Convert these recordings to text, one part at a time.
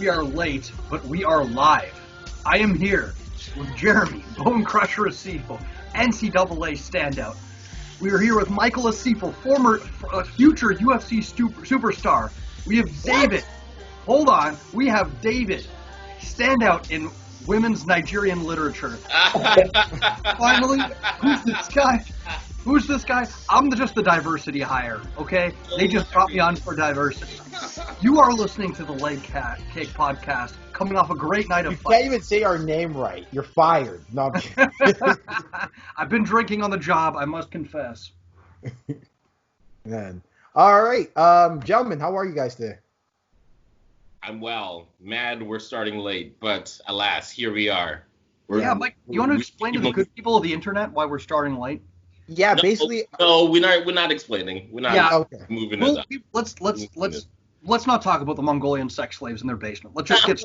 we are late, but we are live. I am here with Jeremy, Bone Crusher Asiffo, NCAA standout. We are here with Michael Asiffo, future UFC superstar. We have David. Hold on. We have David, standout in women's Nigerian literature. Finally, who's this guy? Who's this guy? I'm just the diversity hire, okay? They just brought me on for diversity. You are listening to the Leg Cake Podcast, coming off a great night of fun. You can't even say our name right. You're fired. No, I've been drinking on the job, I must confess. Man. All right. Gentlemen, how are you guys today? I'm well. Mad we're starting late, but alas, here we are. Mike, you want to explain to the good people of the internet why we're starting late? Yeah, basically. No, we're not explaining. We're not moving it up. Let's not talk about the Mongolian sex slaves in their basement. Let's just get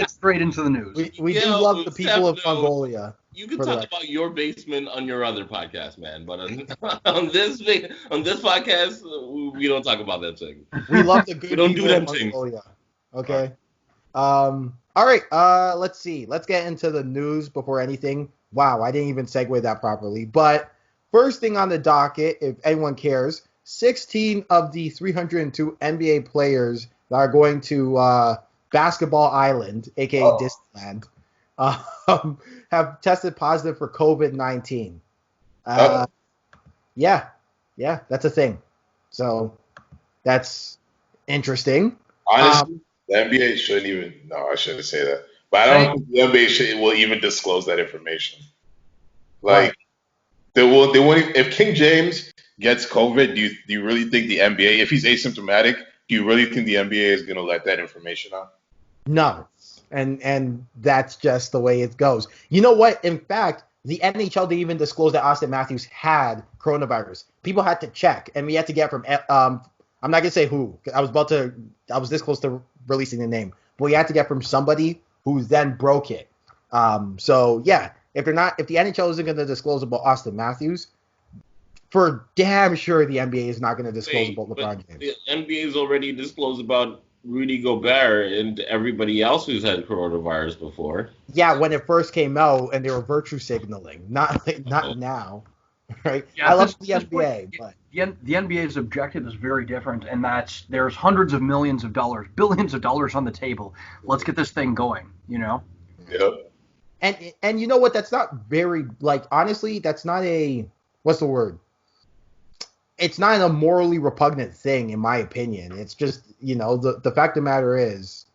straight into the news. We do love the people of Mongolia. You can talk about your basement on your other podcast, man, but on this podcast, we don't talk about that thing. We love the good we don't people do of them things. Mongolia. Okay. All right. Let's see. Let's get into the news before anything. Wow, I didn't even segue that properly. But first thing on the docket, if anyone cares, 16 of the 302 NBA players that are going to Basketball Island, a.k.a. Disneyland, have tested positive for COVID-19. Yeah, that's a thing. So that's interesting. Honestly, the NBA shouldn't even. No, I shouldn't say that. But I don't think the NBA will even disclose that information. Like, they won't. If King James gets COVID, do you really think the NBA, if he's asymptomatic, do you really think the NBA is going to let that information out? No. And that's just the way it goes. You know what? In fact, the NHL didn't even disclose that Austin Matthews had coronavirus. People had to check, and we had to get from I'm not gonna say who. I was this close to releasing the name, but we had to get from somebody who then broke it. So yeah, if the NHL isn't gonna disclose about Austin Matthews, for damn sure the NBA is not gonna disclose about LeBron James. The NBA's already disclosed about Rudy Gobert and everybody else who's had coronavirus before. Yeah, when it first came out and they were virtue signaling, not now, right? Yeah, I love the NBA, but the NBA's objective is very different, and that's there's hundreds of millions of dollars, billions of dollars on the table. Let's get this thing going, you know? Yep. And you know what? That's not very, honestly, that's not what's the word? It's not a morally repugnant thing, in my opinion. It's just, the fact of the matter is,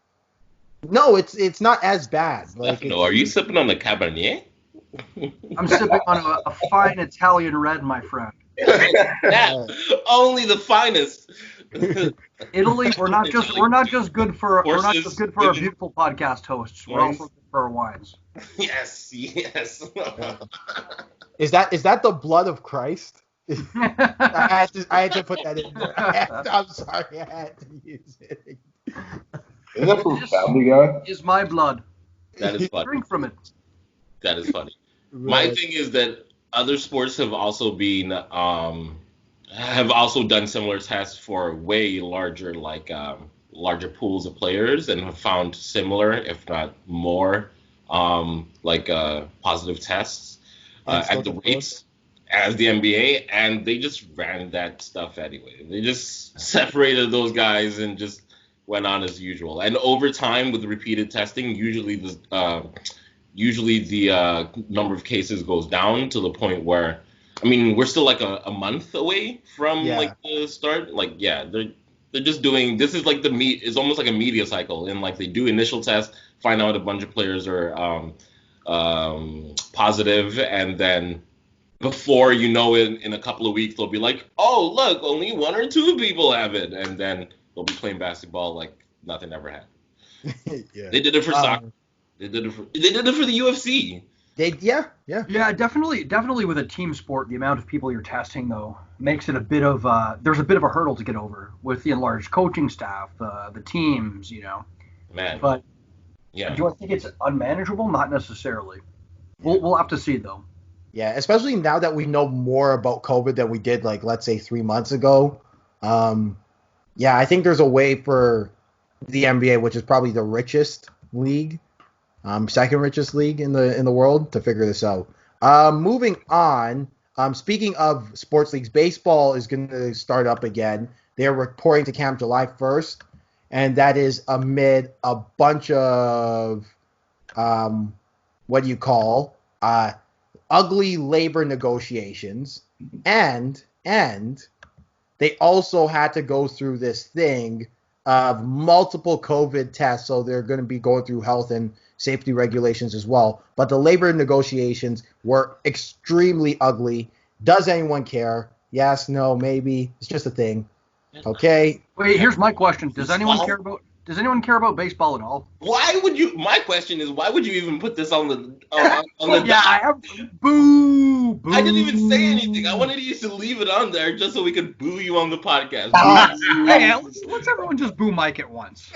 no, it's not as bad. Are you sipping on the Cabernet? I'm sipping on a fine Italian red, my friend. Only the finest. Italy, we're not just good for our beautiful podcast hosts. We're also good for our wines. Yes. Is that the blood of Christ? I had to put that in there. I'm sorry, I had to use it. Isn't that from Family Guy? Is my blood. That is funny. Drink from it. That is funny. Right. My thing is that other sports have also been have also done similar tests for way larger larger pools of players and have found similar, if not more, positive tests at the rates as the NBA, and they just ran that stuff anyway. They just separated those guys and just went on as usual. And over time, with repeated testing, usually the number of cases goes down to the point where, we're still a month away from the start. They're just doing, this is it's almost like a media cycle. And they do initial tests, find out a bunch of players are positive, and then before you know it, in a couple of weeks, they'll be like, oh, look, only one or two people have it. And then they'll be playing basketball like nothing ever happened. Yeah. They did it for soccer. They did it for the UFC. Yeah, definitely with a team sport, the amount of people you're testing, though, makes it there's a bit of a hurdle to get over with the enlarged coaching staff, the teams, Man. But do I think it's unmanageable? Not necessarily. We'll have to see, though. Yeah, especially now that we know more about COVID than we did, let's say 3 months ago. I think there's a way for the NBA, which is probably the richest league, second richest league in the world, to figure this out. Moving on. Speaking of sports leagues, baseball is going to start up again. They're reporting to camp July 1st, and that is amid a bunch of ugly labor negotiations, and they also had to go through this thing of multiple COVID tests, so they're going to be going through health and safety regulations as well. But the labor negotiations were extremely ugly. Does anyone care? Yes, no, maybe. It's just a thing. Okay. Wait, here's my question. Does anyone care about baseball at all? Why would you? My question is, why would you even put this on the? Yeah, I have. Boo! Boo! I didn't even say anything. I wanted you to leave it on there just so we could boo you on the podcast. Hey, let's everyone just boo Mike at once.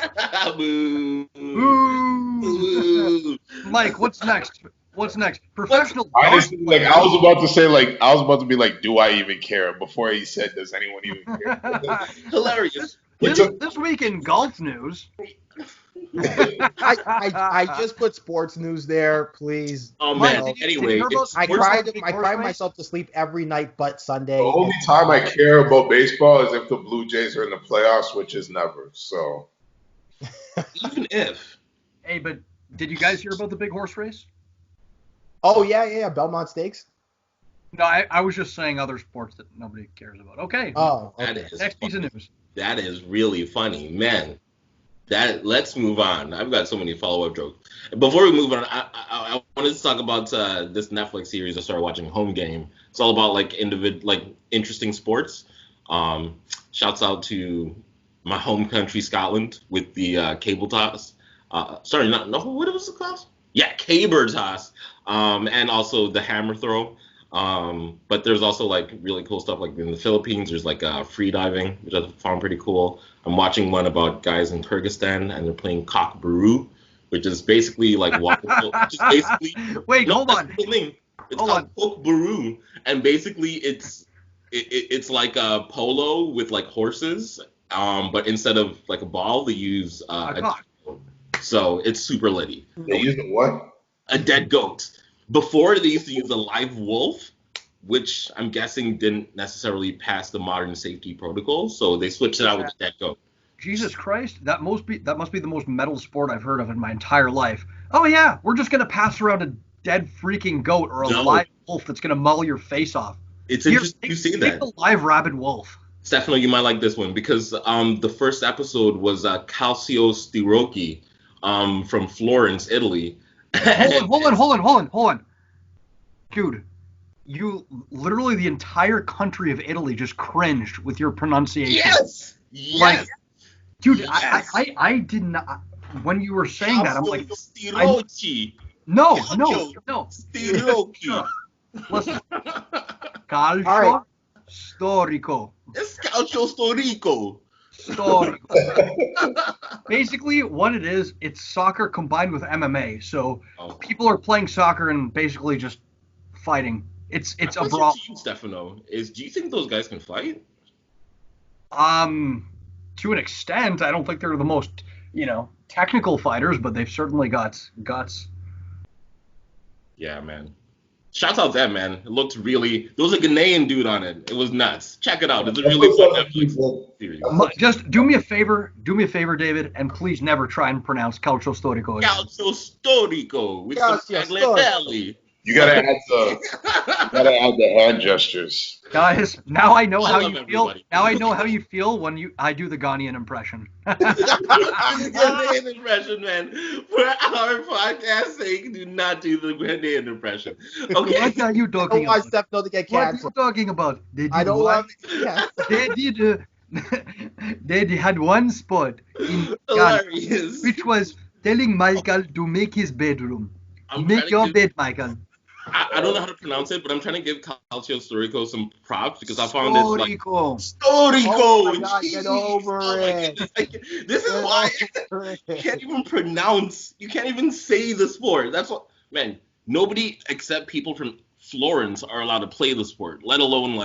Boo! Boo! Mike, what's next? Professional. Honestly, I was about to be like, do I even care? Before he said, does anyone even care? Hilarious. This week in golf news. I just put sports news there, please. Oh man. Anyway, I cry myself to sleep every night but Sunday. The only time I care about baseball is if the Blue Jays are in the playoffs, which is never. So. Even if. Hey, but did you guys hear about the big horse race? Oh yeah, Belmont Stakes. No, I was just saying other sports that nobody cares about. Okay. Oh, okay. That is next piece of news. That is really funny, man. Let's move on. I've got so many follow-up jokes. Before we move on, I wanted to talk about this Netflix series I started watching, Home Game. It's all about interesting sports. Shouts out to my home country, Scotland, with the cable toss. What was it called? Yeah, caber toss. And also the hammer throw. But there's also really cool stuff in the Philippines. There's free diving, which I found pretty cool. I'm watching one about guys in Kyrgyzstan and they're playing cock baru, which is basically water. Wait, hold on. It's called cock baru, and basically it's like a polo with horses. But instead of a ball, they use a goat. So it's super litty. They use the what? A dead goat. Before, they used to use a live wolf, which I'm guessing didn't necessarily pass the modern safety protocol, so they switched it out with a dead goat. Jesus Christ, that must be the most metal sport I've heard of in my entire life. Oh yeah, we're just gonna pass around a dead freaking goat or a live wolf that's gonna mull your face off. It's interesting you see that. Take the live rabid wolf. Stefano, you might like this one because the first episode was Calcio Stirocchi from Florence, Italy. Hold on. Dude, you literally the entire country of Italy just cringed with your pronunciation. Yes. Dude, yes. I did not. When you were saying that, I'm like, Stirocchi. No. Stirocchi. Listen, calcio storico. It's calcio storico. Basically, what it is, it's soccer combined with MMA. So people are playing soccer and basically just fighting. It's a brawl. Stefano, do you think those guys can fight? To an extent, I don't think they're the most, technical fighters, but they've certainly got guts. Yeah, man. Shouts out that, man. It looked really... There was a Ghanaian dude on it. It was nuts. Check it out. It's a really fun Netflix series. Just do me a favor, David, and please never try and pronounce Calcio Storico again. Calcio Storico with some tagliatelle. You gotta add the hand gestures. Guys, now I know how you feel. Now I know how you feel when I do the Ghanaian impression. Ghanaian impression, man. For our podcast sake, do not do the Ghanaian impression. Okay. What are you talking about? Stefano to get What are canceled. you talking about? I don't want to They had one spot in Ghana, which was telling Michael to make his bedroom. Make your bed, Michael. I don't know how to pronounce it, but I'm trying to give Calcio Storico some props because I found it Storico. Oh my God, get over it. This is why you can't even pronounce. You can't even say the sport. That's what, man. Nobody except people from Florence are allowed to play the sport, let alone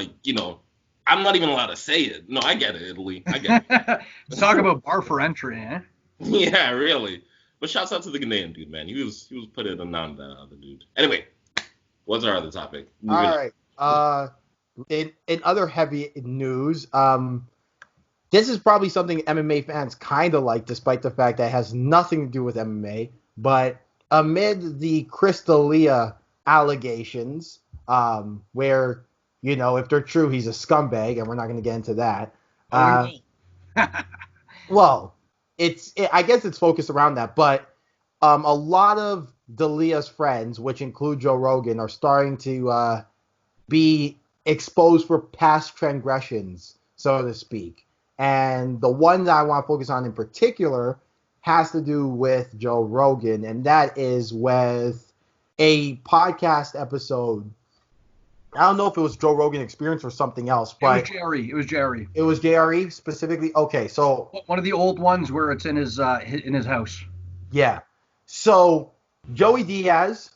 I'm not even allowed to say it. No, I get it, Italy. I get it. Talk about bar for entry, eh? Yeah, really. But shouts out to the Ghanaian dude, man. He was putting it on that other dude. Anyway, what's our other topic? All right. In other heavy news, this is probably something MMA fans kind of like, despite the fact that it has nothing to do with MMA. But amid the Chris D'Elia allegations, where, if they're true, he's a scumbag, and we're not going to get into that. Well, I guess it's focused around that, but a lot of D'Elia's friends, which include Joe Rogan, are starting to be exposed for past transgressions, so to speak. And the one that I want to focus on in particular has to do with Joe Rogan, and that is with a podcast episode. I don't know if it was Joe Rogan Experience or something else, but it was Jerry. It was Jerry specifically. Okay, so one of the old ones where it's in his house. Yeah. So Joey Diaz,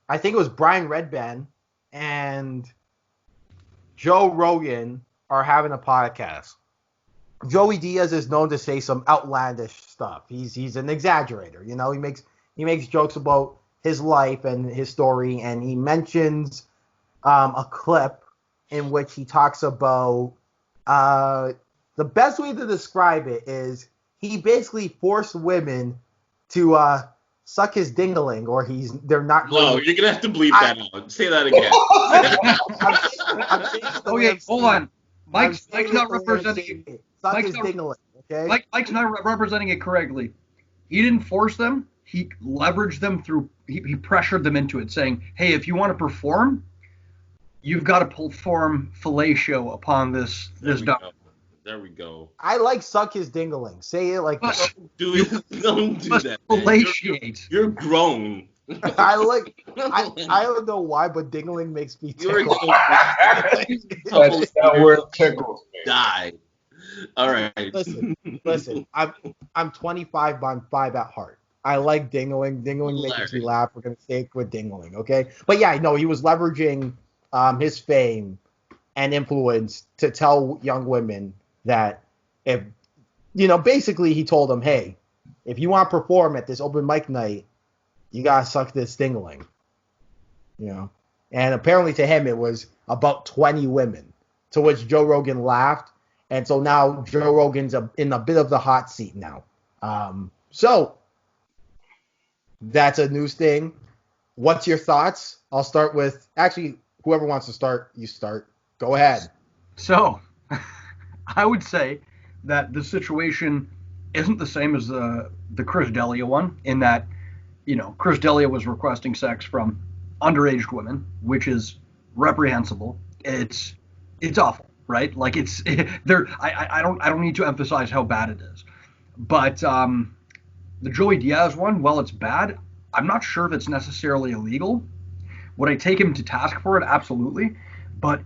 I think it was Brian Redban, and Joe Rogan are having a podcast. Joey Diaz is known to say some outlandish stuff. He's an exaggerator. He makes jokes about his life and his story, and he mentions a clip in which he talks about the best way to describe it is he basically forced women to suck his dingling, or they're not going. No, you're gonna have to bleep that out. Say that again. I'm saying okay, hold on. Mike's not representing it. Suck his dingling, okay? Mike's not representing it correctly. He didn't force them. He leveraged them through. He pressured them into it, saying, "Hey, if you want to perform, you've got to perform fellatio upon this dog." There we go. I like suck his dingling. Say it like that. Don't do that. Fellatiate. You're grown. I don't know why, but dingling makes me tickle. That's that word tickles me. Die. All right. Listen. I'm 25, but I'm 5 at heart. I like dingling. Dingling makes me laugh. We're gonna stick with dingling, okay? But yeah, no, he was leveraging his fame and influence to tell young women that if, basically he told them, hey, if you want to perform at this open mic night, you gotta suck this dingling, And apparently to him it was about 20 women, to which Joe Rogan laughed, and so now Joe Rogan's in a bit of the hot seat now. So that's a news thing. What's your thoughts? I'll start with, actually, whoever wants to start, you start. Go ahead. So, I would say that the situation isn't the same as the Chris D'Elia one, in that, Chris D'Elia was requesting sex from underage women, which is reprehensible. It's awful, right? Like I don't need to emphasize how bad it is. But the Joey Diaz one, while it's bad, I'm not sure if it's necessarily illegal. Would I take him to task for it? Absolutely. But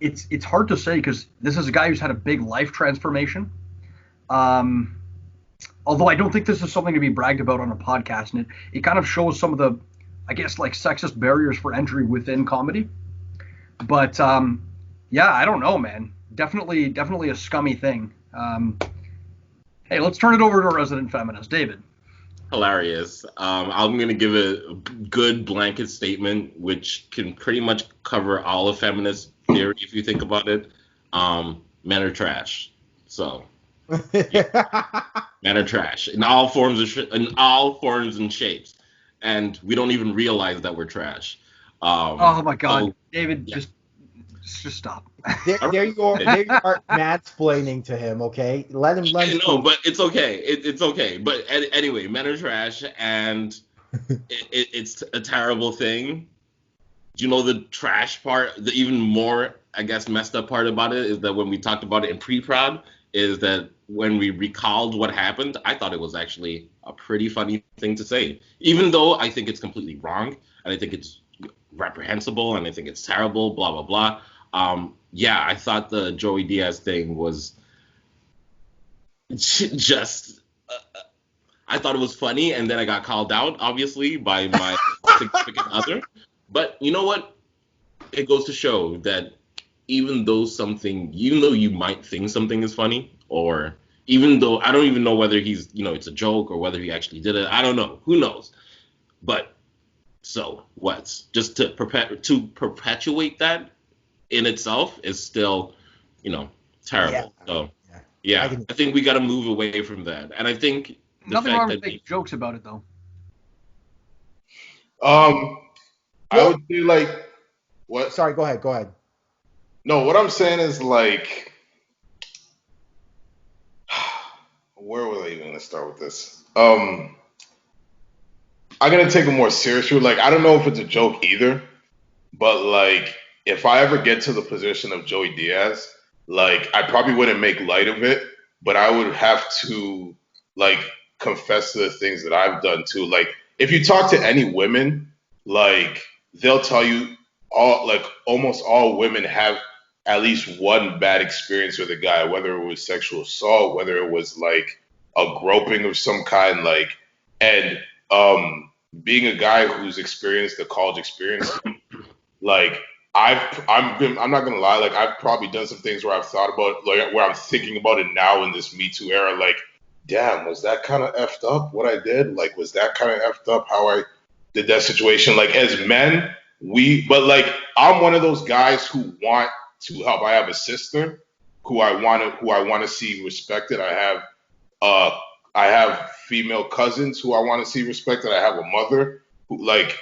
it's hard to say, because this is a guy who's had a big life transformation. Although I don't think this is something to be bragged about on a podcast, and it kind of shows some of the, I guess, like, sexist barriers for entry within comedy. But yeah, I don't know, man. Definitely a scummy thing. Hey, let's turn it over to our resident feminist, David. Hilarious. I'm going to give a good blanket statement, which can pretty much cover all of feminist theory if you think about it. Men are trash. So, yeah. Men are trash in all forms and shapes, and we don't even realize that we're trash. Oh my God, so, David, yeah. Just stop. There you are mansplaining to him, okay? Let him. No, but it's okay. It's okay. But anyway, men are trash, and it's a terrible thing. Do you know the trash part? The even more, I guess, messed up part about it is that when we talked about it in pre-prod, is that when we recalled what happened, I thought it was actually a pretty funny thing to say. Even though I think it's completely wrong, and I think it's reprehensible, and I think it's terrible, blah, blah, blah. Yeah, I thought the Joey Diaz thing was just... I thought it was funny, and then I got called out, obviously, by my significant other. But you know what? It goes to show that even though you might think something is funny, or Even though I don't even know whether he's, it's a joke or whether he actually did it. I don't know. Who knows? But so what? Just to perpetuate that in itself is still, terrible. Yeah. So yeah, I think we got to move away from that. And I think nothing wrong with making jokes about it though. I would say like what? Sorry, go ahead. No, what I'm saying is like, where was I even gonna start with this? I'm gonna take a more serious route. Like, I don't know if it's a joke either, but like, if I ever get to the position of Joey Diaz, like, I probably wouldn't make light of it, but I would have to like confess to the things that I've done too. Like, if you talk to any women, like, they'll tell you almost all women have at least one bad experience with a guy, whether it was sexual assault, whether it was like a groping of some kind, like, and being a guy who's experienced the college experience, like, I'm not gonna lie, like, I've probably done some things where I've thought about, like, where I'm thinking about it now in this Me Too era, like, damn, was that kind of effed up what I did? Like, was that kind of effed up how I did that situation? Like, as men, but like, I'm one of those guys who want to help. I have a sister who I want to see respected. I have female cousins who I want to see respected. I have a mother who, like,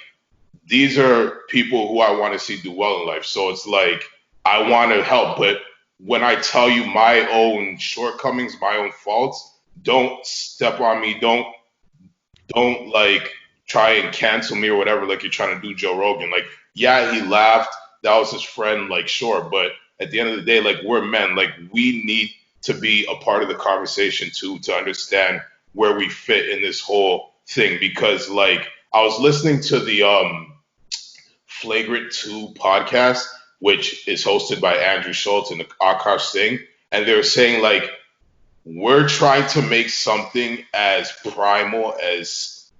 these are people who I want to see do well in life. So it's like, I want to help, but when I tell you my own shortcomings, my own faults, don't step on me. Don't like try and cancel me or whatever, like you're trying to do Joe Rogan. Like, yeah, he laughed. That was his friend, like, sure. But at the end of the day, like, we're men. Like, we need to be a part of the conversation too, to understand where we fit in this whole thing. Because, like, I was listening to the Flagrant 2 podcast, which is hosted by Andrew Schultz and Akash Singh. And they were saying, like, we're trying to make something as primal as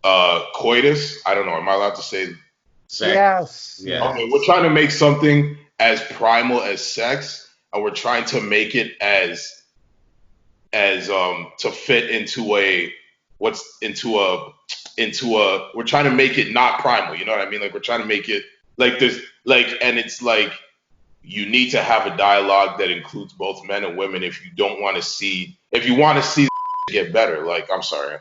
coitus. I don't know. Am I allowed to say sex? Yes. Yeah. Okay, we're trying to make something as primal as sex, and we're trying to make it as to fit into we're trying to make it not primal. You know what I mean? Like, we're trying to make it like this, like, and it's like, you need to have a dialogue that includes both men and women if you want to see get better. Like, I'm sorry.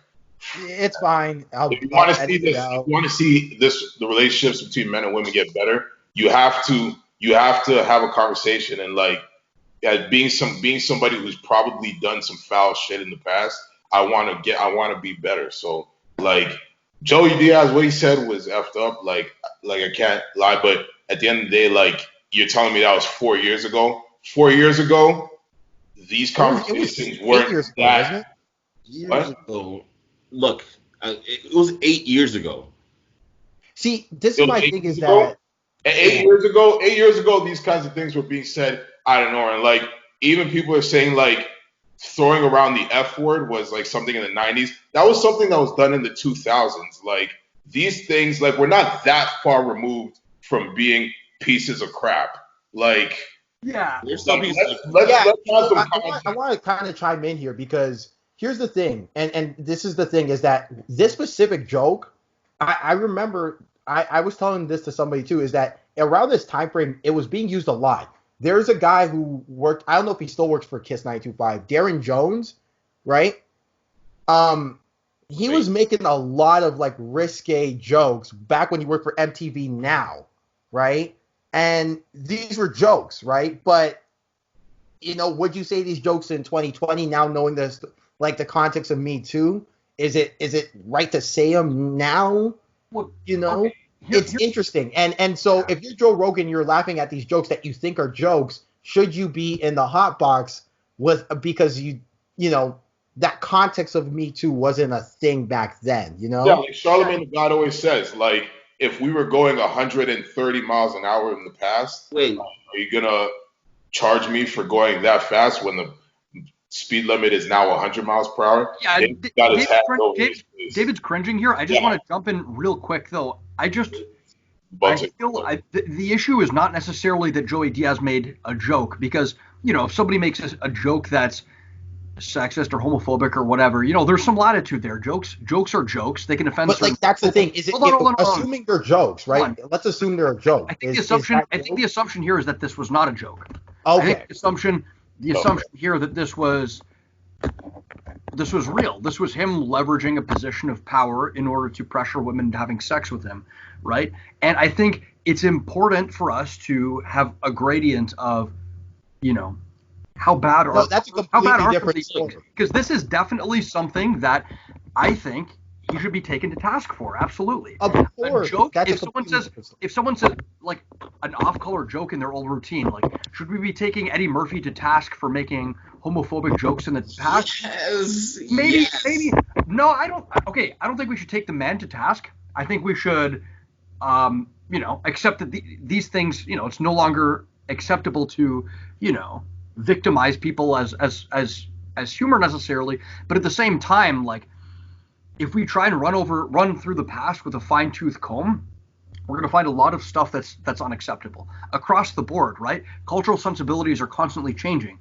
It's fine. If you want to see the relationships between men and women get better, you have to have a conversation. And like, being somebody who's probably done some foul shit in the past, I want to be better. So like, Joey Diaz, what he said was effed up. Like I can't lie, but at the end of the day, like, you're telling me that was 4 years ago. 4 years ago, these conversations weren't that. Years ago. Look, it was 8 years ago. See, this is my thing is that 8 years ago, these kinds of things were being said. I don't know, and like, even people are saying, like, throwing around the F word was like something in the 90s. That was something that was done in the 2000s. Like, these things, like, we're not that far removed from being pieces of crap. Like, yeah. I want to kind of chime in here, because here's the thing, and this is the thing, is that this specific joke, I remember, I was telling this to somebody too, is that around this time frame, it was being used a lot. There's a guy who worked, I don't know if he still works for Kiss 925, Darren Jones, right? He was making a lot of like risque jokes back when he worked for MTV Now, right? And these were jokes, right? But, would you say these jokes in 2020 now, knowing this, like, the context of Me Too? Is it right to say them now? Well, okay. It's interesting. And so if you're Joe Rogan, you're laughing at these jokes that you think are jokes, should you be in the hot box because that context of Me Too wasn't a thing back then, Yeah, like Charlemagne the God always says, like, if we were going 130 miles an hour in the past, are you gonna charge me for going that fast when the speed limit is now 100 miles per hour? Yeah, David's cringing here. I just want to jump in real quick, though. The issue is not necessarily that Joey Diaz made a joke, because, if somebody makes a joke that's sexist or homophobic or whatever. There's some latitude there. Jokes are jokes. They can offend. But like that's the thing. Is it hold on. assuming they're jokes, right? Let's assume they're a joke. I think the assumption here is that this was not a joke. Okay. I think the assumption here that this was real. This was him leveraging a position of power in order to pressure women into having sex with him, right? And I think it's important for us to have a gradient of, how bad are that's a completely different story. Because this is definitely something that I think he should be taken to task for. Absolutely. Of course. A joke. If someone says like an off-color joke in their old routine, like, should we be taking Eddie Murphy to task for making homophobic jokes in the past? Yes. Maybe. No, I don't. Okay, I don't think we should take the man to task. I think we should, accept that these things, it's no longer acceptable to, victimize people as humor necessarily. But at the same time, like, if we try and run through the past with a fine-tooth comb, we're going to find a lot of stuff that's unacceptable across the board, right? Cultural sensibilities are constantly changing.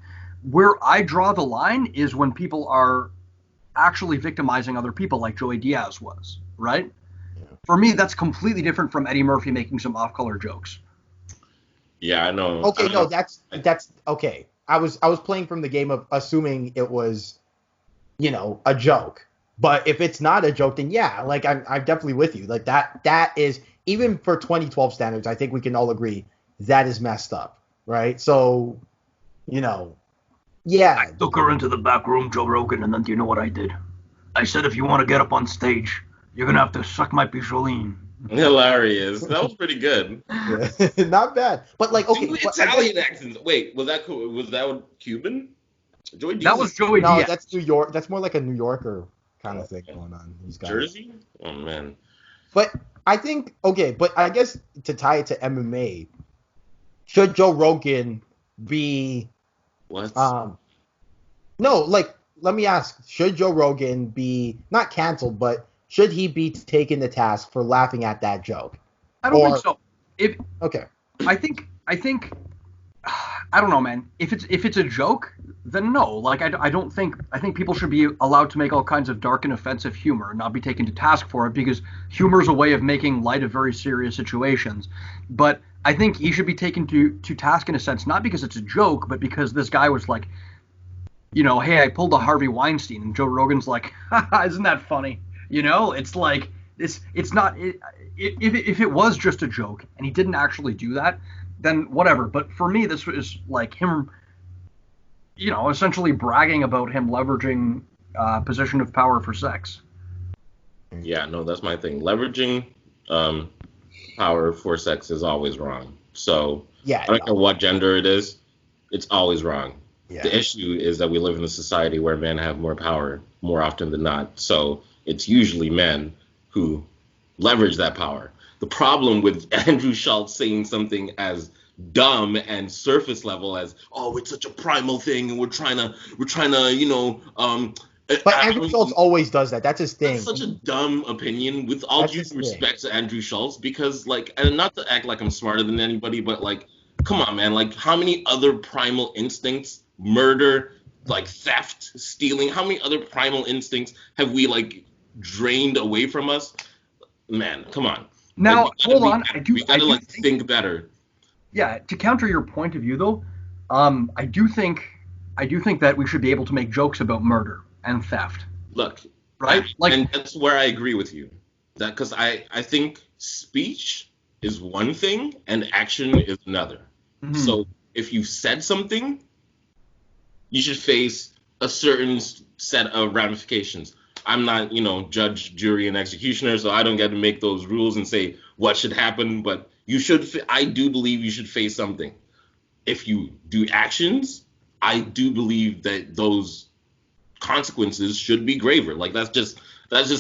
Where I draw the line is when people are actually victimizing other people, like Joey Diaz was, right? Yeah. For me, that's completely different from Eddie Murphy making some off-color jokes. Yeah, I know. Okay, no, that's okay. I was playing from the game of assuming it was, a joke. But if it's not a joke, then yeah, like I'm definitely with you. Like that is, even for 2012 standards, I think we can all agree that is messed up, right? So, yeah. I took her into the back room, Joe Rogan, and then do you know what I did? I said, if you want to get up on stage, you're gonna have to suck my picholine. Hilarious. That was pretty good. Yeah. Not bad. But like, okay. Italian accents. Wait, was that Cuban? Joey Diaz? That was Joey Diaz. No, that's New York. That's more like a New Yorker kind of thing going on. Jersey? Oh, man. But I think, but I guess to tie it to MMA, should Joe Rogan be... What? No, like, let me ask, should Joe Rogan be, not canceled, but should he be taken to task for laughing at that joke? I don't think so. Okay. I think I don't know, man. If it's a joke, then no. Like I think people should be allowed to make all kinds of dark and offensive humor and not be taken to task for it, because humor is a way of making light of very serious situations. But I think he should be taken to task in a sense, not because it's a joke, but because this guy was like, hey, I pulled a Harvey Weinstein, and Joe Rogan's like, haha, isn't that funny? It's like it's not. If it was just a joke and he didn't actually do that, then whatever. But for me, this was like him, essentially bragging about him leveraging position of power for sex. Yeah, no, that's my thing. Leveraging power for sex is always wrong. So yeah, I don't care what gender it is, it's always wrong. Yeah. The issue is that we live in a society where men have more power more often than not. So it's usually men who leverage that power. The problem with Andrew Schultz saying something as dumb and surface level as, oh, it's such a primal thing and we're trying to but Andrew Schultz always does that. That's his thing. That's such a dumb opinion, with all due respect to Andrew Schultz, because like, and not to act like I'm smarter than anybody, but like, come on, man, like how many other primal instincts, murder, like theft, stealing, how many other primal instincts have we like drained away from us? Man, come on. Now, hold on. We gotta think better. Yeah, to counter your point of view, though, I do think that we should be able to make jokes about murder and theft. Look, right? And that's where I agree with you. That because I think speech is one thing and action is another. Mm-hmm. So if you said something, you should face a certain set of ramifications. I'm not, judge, jury, and executioner, so I don't get to make those rules and say what should happen. But you should. I do believe you should face something. If you do actions, I do believe that those consequences should be graver. Like that's just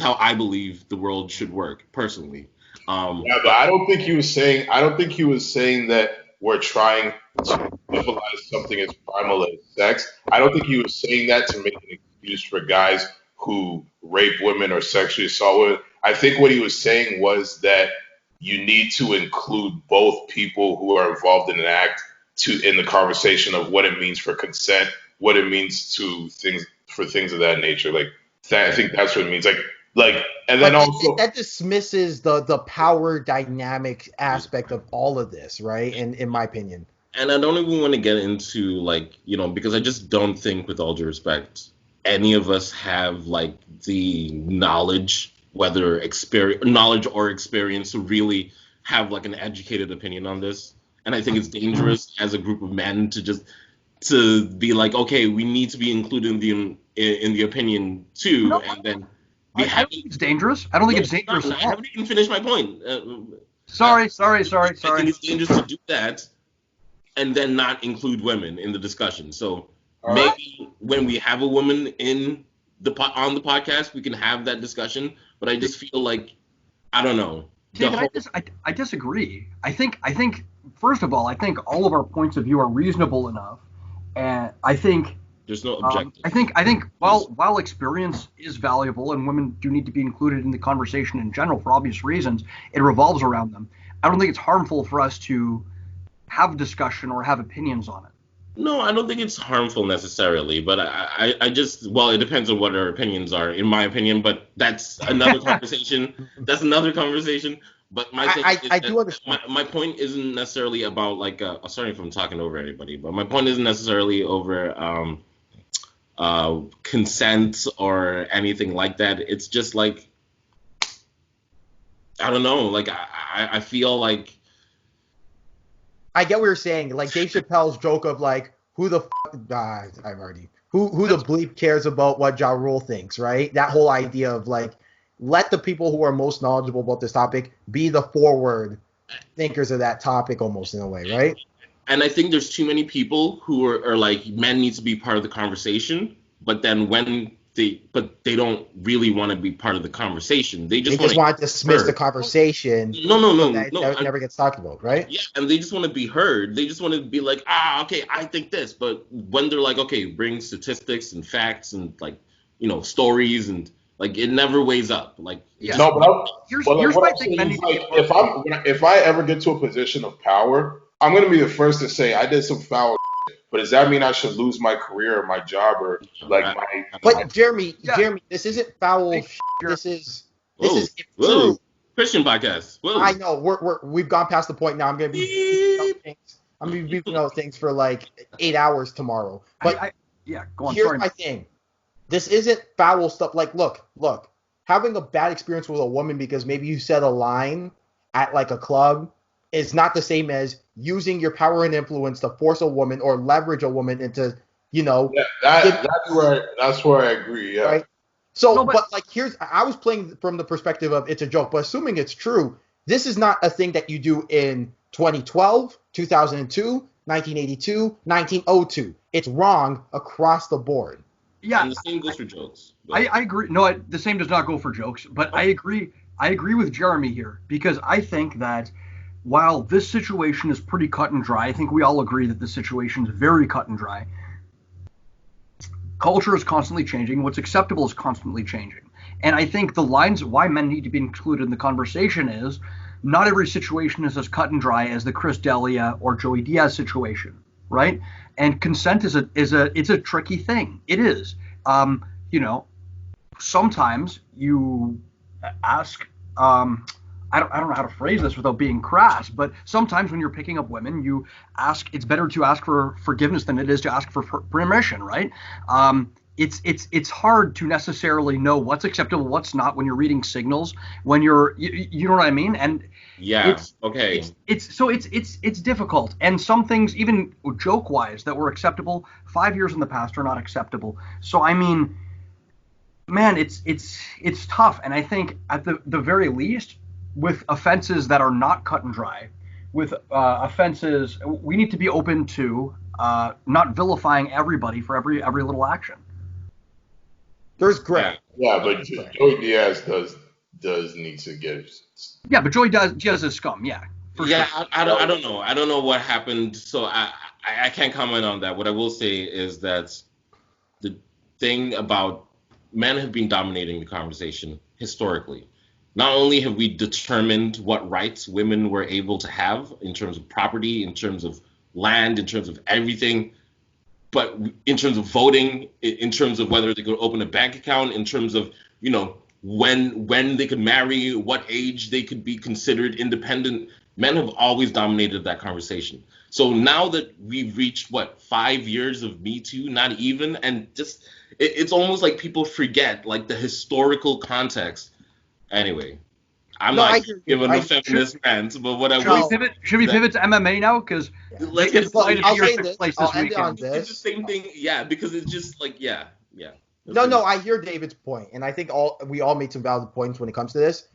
how I believe the world should work, personally. Yeah, but I don't think he was saying that we're trying to civilize something as primal as sex. I don't think he was saying that to make an excuse for guys who rape women or sexually assault women. I think what he was saying was that you need to include both people who are involved in an act in the conversation of what it means for consent, what it means to things for things of that nature. Like I think that's what it means. Like, and then also that dismisses the power dynamic aspect of all of this, right? In my opinion. And I don't even want to get into, like, because I just don't think, with all due respect, any of us have, like, the knowledge, whether knowledge or experience, to really have, like, an educated opinion on this. And I think it's dangerous as a group of men to be like, okay, we need to be included in the opinion too, No, and then I don't think it's dangerous. I don't think it's dangerous at all. I haven't even finished my point. Sorry. I think it's dangerous to do that and then not include women in the discussion. So maybe when we have a woman on the podcast, we can have that discussion. But I just feel like, I don't know. I disagree. I think first of all, I think all of our points of view are reasonable enough, and I think there's no objective. I think while experience is valuable and women do need to be included in the conversation in general for obvious reasons, it revolves around them. I don't think it's harmful for us to have a discussion or have opinions on it. No, I don't think it's harmful necessarily, but I just, well, it depends on what our opinions are, in my opinion, but that's another conversation. That's another conversation. But my thing I do understand. My point isn't necessarily about, like, sorry if I'm talking over anybody, but my point isn't necessarily over consent or anything like that. It's just like, I don't know, like, I feel like, I get what you're saying. Like Dave Chappelle's joke of, like, who the bleep cares about what Ja Rule thinks, right? That whole idea of, like, let the people who are most knowledgeable about this topic be the forward thinkers of that topic, almost, in a way, right? And I think there's too many people who are like, men need to be part of the conversation, but then they don't really want to be part of the conversation. They just want to dismiss the conversation. No. It never gets talked about, right? Yeah, and they just want to be heard. They just want to be like, okay, I think this. But when they're like, okay, bring statistics and facts and, like, stories, and, like, it never weighs up. Like, yeah. No, but here's my thing. If I ever get to a position of power, I'm gonna be the first to say I did some foul. But does that mean I should lose my career or my job or, like, my? But Jeremy, this isn't foul. This is true. Christian podcast. Whoa. I know we've gone past the point now. I'm gonna be beeping out things for, like, 8 hours tomorrow. But go on. Here's my thing. This isn't foul stuff. Like, look, having a bad experience with a woman because maybe you said a line at, like, a club is not the same as using your power and influence to force a woman or leverage a woman into, that's where I agree. Yeah. Right. So, but like, I was playing from the perspective of it's a joke, but assuming it's true, this is not a thing that you do in 2012, 2002, 1982, 1902. It's wrong across the board. Yeah. And the same goes for jokes. I agree. No, the same does not go for jokes, but I agree with Jeremy here, because I think that while this situation is pretty cut and dry, I think we all agree that this situation is very cut and dry. Culture is constantly changing. What's acceptable is constantly changing. And I think the lines why men need to be included in the conversation is not every situation is as cut and dry as the Chris D'Elia or Joey Diaz situation, right? And consent is a tricky thing. It is. Sometimes you ask I don't know how to phrase this without being crass, but sometimes when you're picking up women, it's better to ask for forgiveness than it is to ask for permission, right? It's hard to necessarily know what's acceptable, what's not when you're reading signals, when you know what I mean? And it's difficult. And some things, even joke-wise, that were acceptable 5 years in the past are not acceptable. So I mean, man, it's tough. And I think at the very least, with offenses that are not cut and dry, with offenses, we need to be open to not vilifying everybody for every little action. There's gray. Yeah, but Joey Diaz does need to get. Yeah, but Joey Diaz is scum. Yeah. Sure. I don't know. I don't know what happened, so I can't comment on that. What I will say is that the thing about men have been dominating the conversation historically. Not only have we determined what rights women were able to have in terms of property, in terms of land, in terms of everything, but in terms of voting, in terms of whether they could open a bank account, in terms of, when they could marry, what age they could be considered independent, men have always dominated that conversation. So now that we've reached 5 years of Me Too, not even, and just it's almost like people forget like the historical context. Anyway, I'm not giving a feminist rant, but what I will. Should we pivot to MMA now? Because let's get I'll say this. I'll end on this. It's the same thing, because it's just like yeah. No, I hear David's point, and I think we all made some valid points when it comes to this.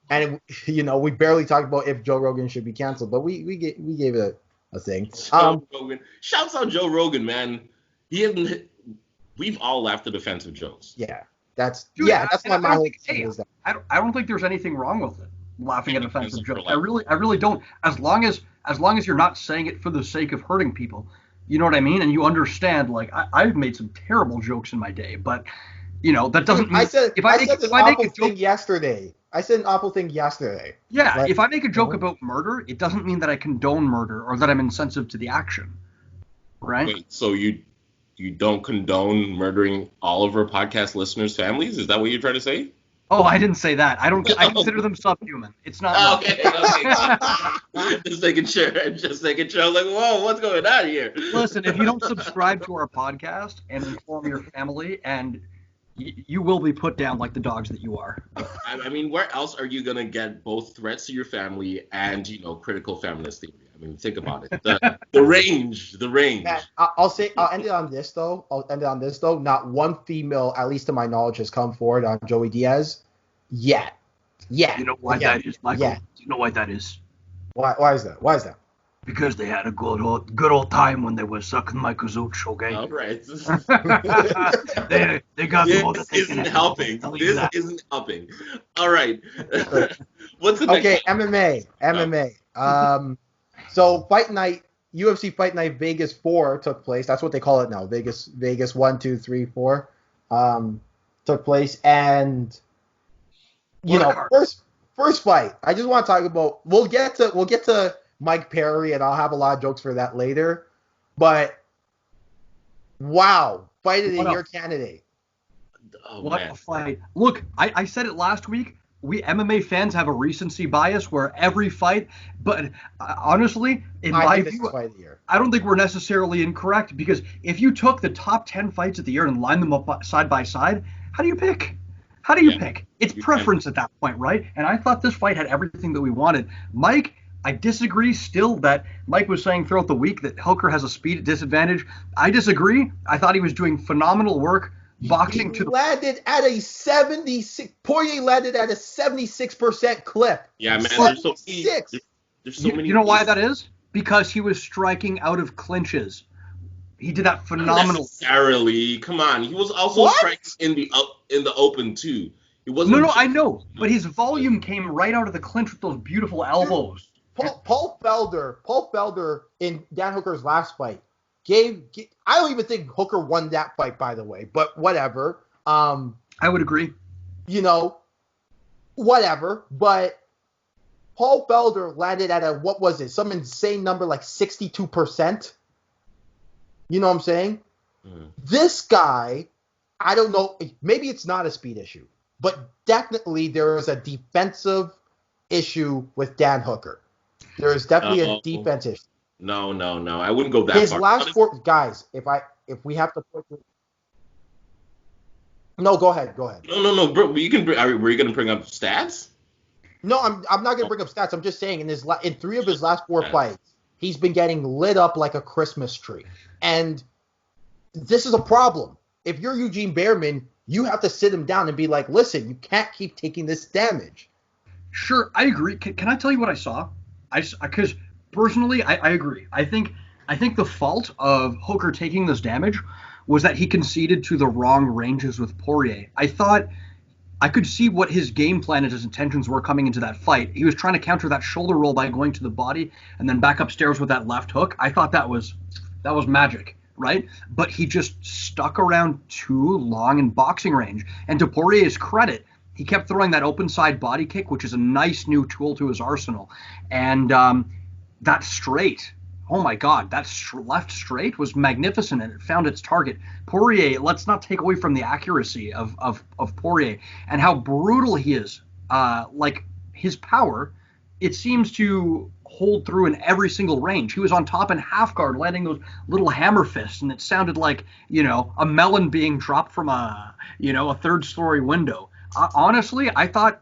And we barely talked about if Joe Rogan should be canceled, but we gave it a thing. Rogan. Shouts out Joe Rogan, man. We've all laughed at offensive jokes. Yeah, that's why my whole thing is that. I don't think there's anything wrong with it. Laughing at offensive jokes. I really don't. As long as you're not saying it for the sake of hurting people. You know what I mean? And you understand, like, I've made some terrible jokes in my day, but, that doesn't mean... I said an awful thing yesterday. Yeah, if I make a joke about murder, it doesn't mean that I condone murder or that I'm insensitive to the action, right? Wait, so you don't condone murdering all of our podcast listeners' families? Is that what you're trying to say? Oh, I didn't say that. I consider them subhuman. It's not. Okay. Just making sure. I was like, whoa, what's going on here? Listen, if you don't subscribe to our podcast and inform your family, and you will be put down like the dogs that you are. I mean, where else are you gonna get both threats to your family and critical feminist theory? I mean, think about it. The range. Man, I'll end it on this though. Not one female, at least to my knowledge, has come forward on Joey Diaz yet. You know why that is, Michael? Yeah. Do you know why that is? Why is that? Because they had a good old time when they were sucking my kazooch, okay? All right. they got this isn't helping. This isn't helping. All right. What's the next? Okay, MMA. So Fight Night, UFC Fight Night Vegas 4 took place. That's what they call it now. Vegas 1, 2, 3, 4 took place, and first fight. I just want to talk about. We'll get to Mike Perry, and I'll have a lot of jokes for that later. But wow, fight of the year candidate. Oh, what a fight! Look, I said it last week. We MMA fans have a recency bias where every fight, but honestly, in my view, I don't think we're necessarily incorrect, because if you took the top 10 fights of the year and lined them up side by side, how do you pick? It's preference at that point, right? And I thought this fight had everything that we wanted. Mike, I disagree still that Mike was saying throughout the week that Hooker has a speed disadvantage. I disagree. I thought he was doing phenomenal work. Boxing landed at a 76. Poirier landed at a 76% clip. Yeah, man. There's so many. You know why that is? Because he was striking out of clinches. He did that phenomenal. Not necessarily. Come on. He was also striking in the open too. It wasn't. No, I know. But his volume came right out of the clinch with those beautiful elbows. Paul Felder in Dan Hooker's last fight. I don't even think Hooker won that fight, by the way, but whatever. I would agree. Whatever. But Paul Felder landed at some insane number like 62%. You know what I'm saying? This guy, I don't know, maybe it's not a speed issue, but definitely there is a defensive issue with Dan Hooker. There is definitely a defense issue. No. I wouldn't go that far. His last 4 guys. If we have to put. No, go ahead. No, bro. Were you gonna bring up stats? No, I'm not gonna bring up stats. I'm just saying in 3 of his last 4 fights, he's been getting lit up like a Christmas tree, and this is a problem. If you're Eugene Bareman, you have to sit him down and be like, listen, you can't keep taking this damage. Sure, I agree. Can I tell you what I saw? Because personally, I agree. I think the fault of Hooker taking this damage was that he conceded to the wrong ranges with Poirier. I thought I could see what his game plan and his intentions were coming into that fight. He was trying to counter that shoulder roll by going to the body and then back upstairs with that left hook. I thought that was magic, right? But he just stuck around too long in boxing range. And to Poirier's credit, he kept throwing that open side body kick, which is a nice new tool to his arsenal. And that straight, oh my God, that left straight was magnificent and it found its target. Poirier, let's not take away from the accuracy of Poirier and how brutal he is. Like his power, it seems to hold through in every single range. He was on top in half guard, landing those little hammer fists, and it sounded like, a melon being dropped from a third-story window. Honestly, I thought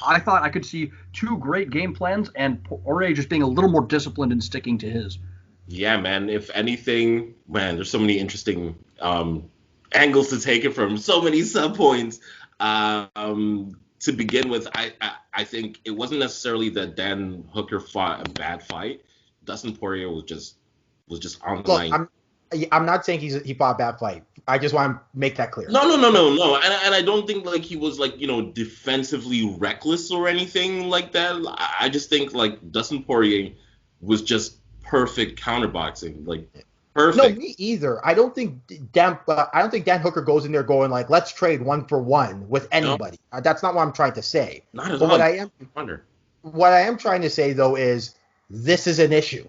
I could see two great game plans and Poirier just being a little more disciplined and sticking to his. Yeah, man. If anything, man, there's so many interesting angles to take it from. So many sub points. To begin with, I think it wasn't necessarily that Dan Hooker fought a bad fight. Dustin Poirier was just on the line. I'm not saying he fought a bad fight. I just want to make that clear. No. And I don't think like he was like, defensively reckless or anything like that. I just think like Dustin Poirier was just perfect counterboxing, like perfect. No, me either. I don't think Dan Hooker goes in there going like, let's trade 1-for-1 with anybody. No. That's not what I'm trying to say. Not at all. What I am trying to say though is this is an issue,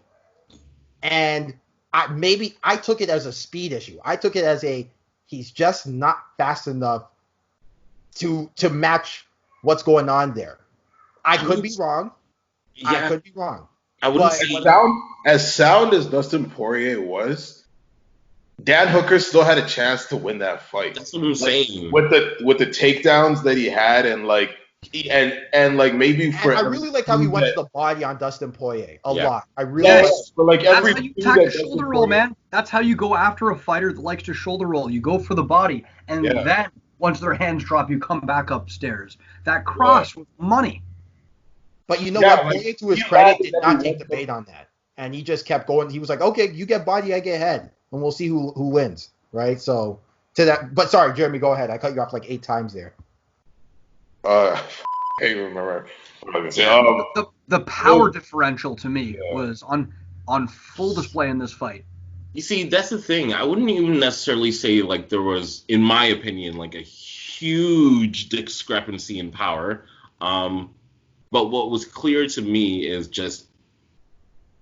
and I took it as a speed issue. I took it as he's just not fast enough to match what's going on there. I could be wrong. Yeah. I could be wrong. I wouldn't say as sound as Dustin Poirier was, Dan Hooker still had a chance to win that fight. That's what I'm saying. With the takedowns that he had and like maybe for I really like how he went to the body on Dustin Poirier a lot. I really like that's how you attack a shoulder roll, man. That's how you go after a fighter that likes to shoulder roll. You go for the body, and then once their hands drop, you come back upstairs. That cross was money. But you know what? Poirier, to his credit, did not take the bait on that, and he just kept going. He was like, "Okay, you get body, I get head, and we'll see who wins." Right? So to that. But sorry, Jeremy, go ahead. I cut you off like 8 times there. I can't remember. The power differential to me was on full display in this fight. You see, that's the thing. I wouldn't even necessarily say like there was, in my opinion, like a huge discrepancy in power. But what was clear to me is just,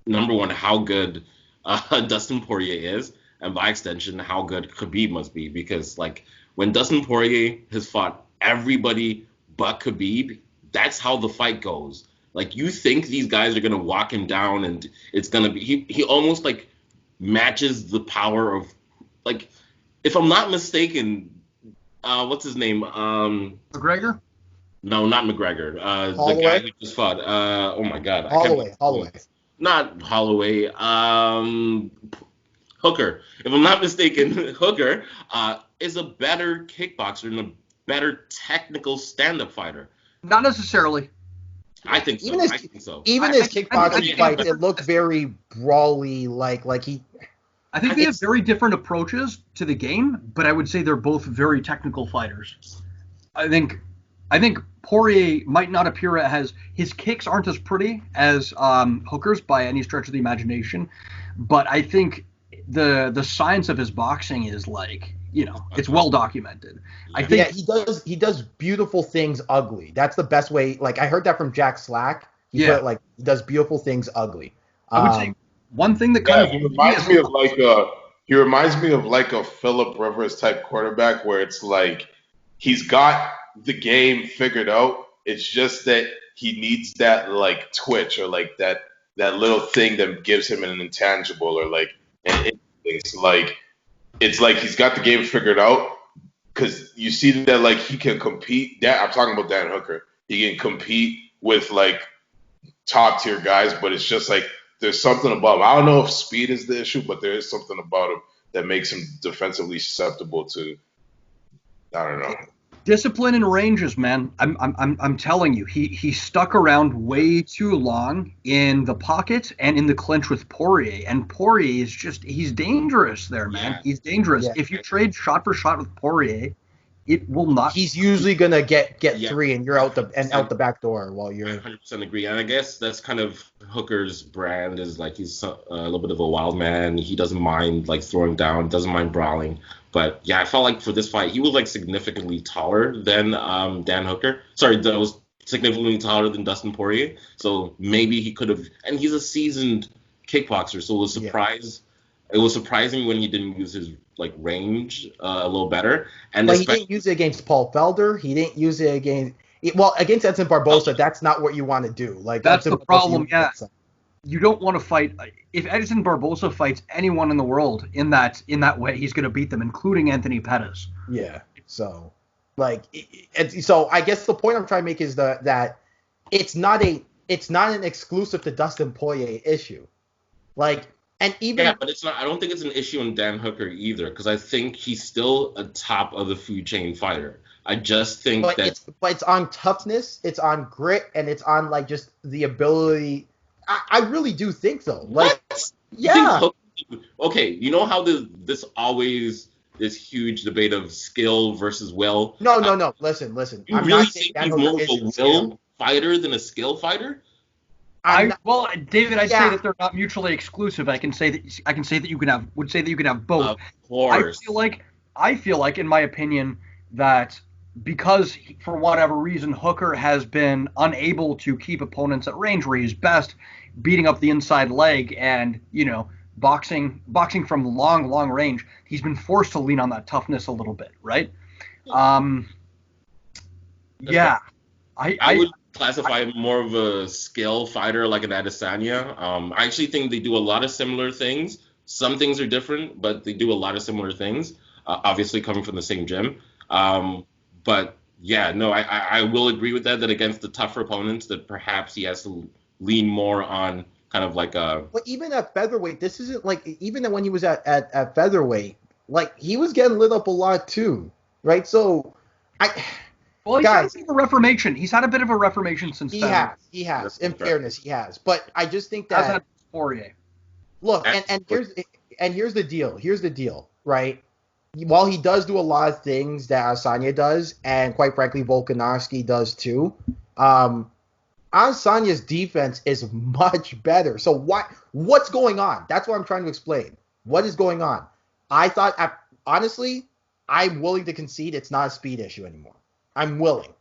number one, how good Dustin Poirier is, and by extension, how good Khabib must be. Because like when Dustin Poirier has fought everybody but Khabib, that's how the fight goes. Like you think these guys are gonna walk him down, and it's gonna be he almost like matches the power of, like, if I'm not mistaken, what's his name? McGregor? No, not McGregor. Holloway? The guy who just fought. Oh my God. Holloway. Not Holloway. Hooker. If I'm not mistaken, Hooker is a better kickboxer and a better technical stand-up fighter. Not necessarily. I think so. Even his kickboxing fights, it looked very brawly, like he. I think they have very different approaches to the game, but I would say they're both very technical fighters. I think Poirier might not appear as his kicks aren't as pretty as Hooker's by any stretch of the imagination, but I think the science of his boxing is like, it's well documented. I think he does beautiful things ugly. That's the best way. Like I heard that from Jack Slack. He put it like he does beautiful things ugly. I would say one thing that kind of he reminds me of like a Phillip Rivers type quarterback where it's like he's got the game figured out. It's just that he needs that like twitch or like that little thing that gives him an intangible or like it's like he's got the game figured out because you see that like he can compete. I'm talking about Dan Hooker. He can compete with like top tier guys, but it's just like there's something about him. I don't know if speed is the issue, but there is something about him that makes him defensively susceptible to, I don't know. Discipline and ranges, man. I'm telling you, he stuck around way too long in the pocket and in the clinch with Poirier. And Poirier is he's dangerous there, man. Yeah. He's dangerous. Yeah. If you trade shot for shot with Poirier, it will not. He's usually gonna get 3, and you're out the back door while you're. I 100% agree, and I guess that's kind of Hooker's brand is like he's a little bit of a wild man. He doesn't mind like throwing down, doesn't mind brawling. But yeah, I felt like for this fight, he was like significantly taller than Dan Hooker. Sorry, that was significantly taller than Dustin Poirier. So maybe he could have, and he's a seasoned kickboxer, so it was It was surprising when he didn't use his like range a little better. And but he didn't use it against Paul Felder. He didn't use it against Edson Barboza. That's not what you want to do. Like that's Edson the problem. Yeah, you don't want to fight. If Edson Barboza fights anyone in the world in that way, he's going to beat them, including Anthony Pettis. Yeah. So, so I guess the point I'm trying to make is that it's not an exclusive to Dustin Poirier issue. Like, and even but it's not. I don't think it's an issue in Dan Hooker either, because I think he's still a top of the food chain fighter. I just think it's on toughness, it's on grit, and it's on like just the ability. I really do think so. Like, what? Yeah. Okay, you know how this always this huge debate of skill versus will. No. Listen. You I'm really not saying think he's more of a will fighter than a skill fighter? David, I'd say that they're not mutually exclusive. I can say that you can have both. Of course. I feel like, in my opinion, that because for whatever reason Hooker has been unable to keep opponents at range where he's best, beating up the inside leg and boxing from long range, he's been forced to lean on that toughness a little bit, right? I would classify him more of a skill fighter like an Adesanya. I actually think they do a lot of similar things. Some things are different, but they do a lot of similar things, obviously coming from the same gym. But yeah, no, I will agree with that against the tougher opponents that perhaps he has to lean more on kind of like a... But even at featherweight, this isn't like, even when he was at featherweight, like he was getting lit up a lot too, right? So Well, he's had a bit of a reformation. He's had a bit of a reformation since then. He has. In fairness, he has. But I just think that... As had Poirier. Look, and here's the deal. Here's the deal, right? While he does do a lot of things that Adesanya does, and quite frankly, Volkanovski does too, Adesanya's defense is much better. So what's going on? That's what I'm trying to explain. What is going on? I thought, honestly, I'm willing to concede it's not a speed issue anymore. I'm willing.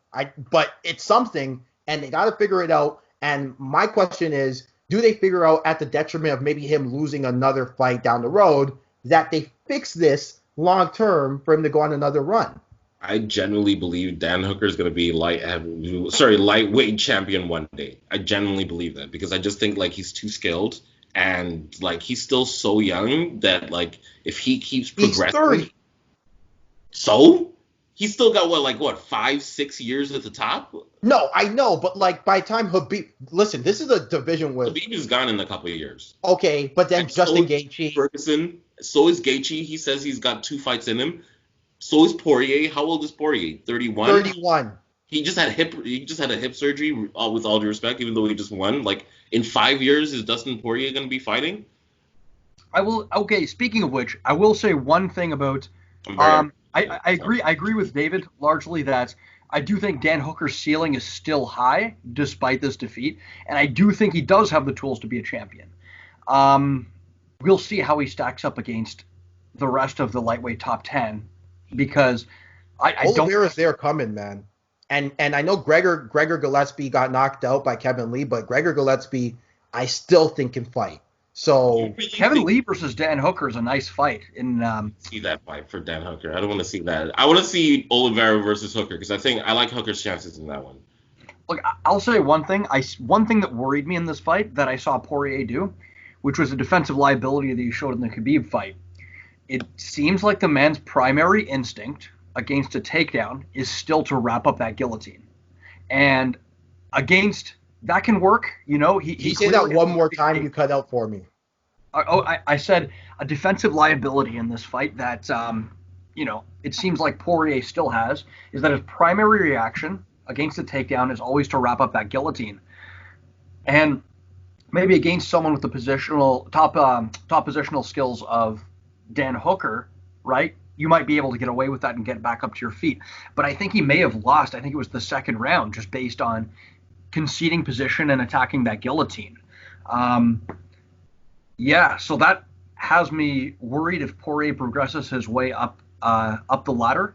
But it's something, and they got to figure it out. And my question is, do they figure out at the detriment of maybe him losing another fight down the road that they fix this long term for him to go on another run? I genuinely believe Dan Hooker is going to be lightweight champion one day. I genuinely believe that because I just think like he's too skilled and like he's still so young that like if he keeps progressing, he's 30. So he's still got 5-6 years at the top. No, I know, but like by the time Habib, listen, this is a division with Habib is gone in a couple of years. Okay, but then and Justin Gaethje, Ferguson. So is Gaethje. He says he's got 2 fights in him. So is Poirier. How old is Poirier? 31. 31. He just had a hip surgery. With all due respect, even though he just won. Like in 5 years, is Dustin Poirier going to be fighting? I will. Okay. Speaking of which, I will say one thing about. I agree with David largely that I do think Dan Hooker's ceiling is still high despite this defeat, and I do think he does have the tools to be a champion. We'll see how he stacks up against the rest of the lightweight top 10 because I don't. Oliveira's there coming, man, and I know Gregor Gillespie got knocked out by Kevin Lee, but Gregor Gillespie I still think can fight. So Kevin Lee versus Dan Hooker is a nice fight. See that fight for Dan Hooker. I don't want to see that. I want to see Oliveira versus Hooker because I like Hooker's chances in that one. Look, I'll say one thing. One thing that worried me in this fight that I saw Poirier do, which was a defensive liability that he showed in the Khabib fight. It seems like the man's primary instinct against a takedown is still to wrap up that guillotine, and against. That can work, He say that one more time. You cut out for me. I said a defensive liability in this fight that, it seems like Poirier still has is that his primary reaction against the takedown is always to wrap up that guillotine, and maybe against someone with the top positional skills of Dan Hooker, right? You might be able to get away with that and get back up to your feet. But I think he may have lost. I think it was the second round, just based on conceding position and attacking that guillotine. So that has me worried if Poirier progresses his way up the ladder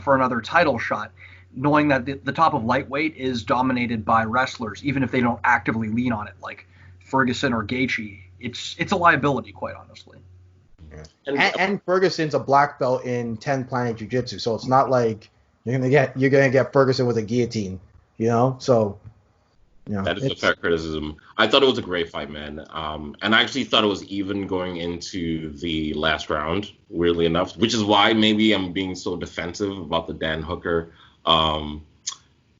for another title shot, knowing that the top of lightweight is dominated by wrestlers, even if they don't actively lean on it, like Ferguson or Gaethje, it's a liability, quite honestly. And Ferguson's a black belt in 10 Planet Jiu-Jitsu, so it's not like you're gonna get Ferguson with a guillotine, So, that is a fair criticism. I thought it was a great fight, man. And I actually thought it was even going into the last round, weirdly enough, which is why maybe I'm being so defensive about the Dan Hooker. I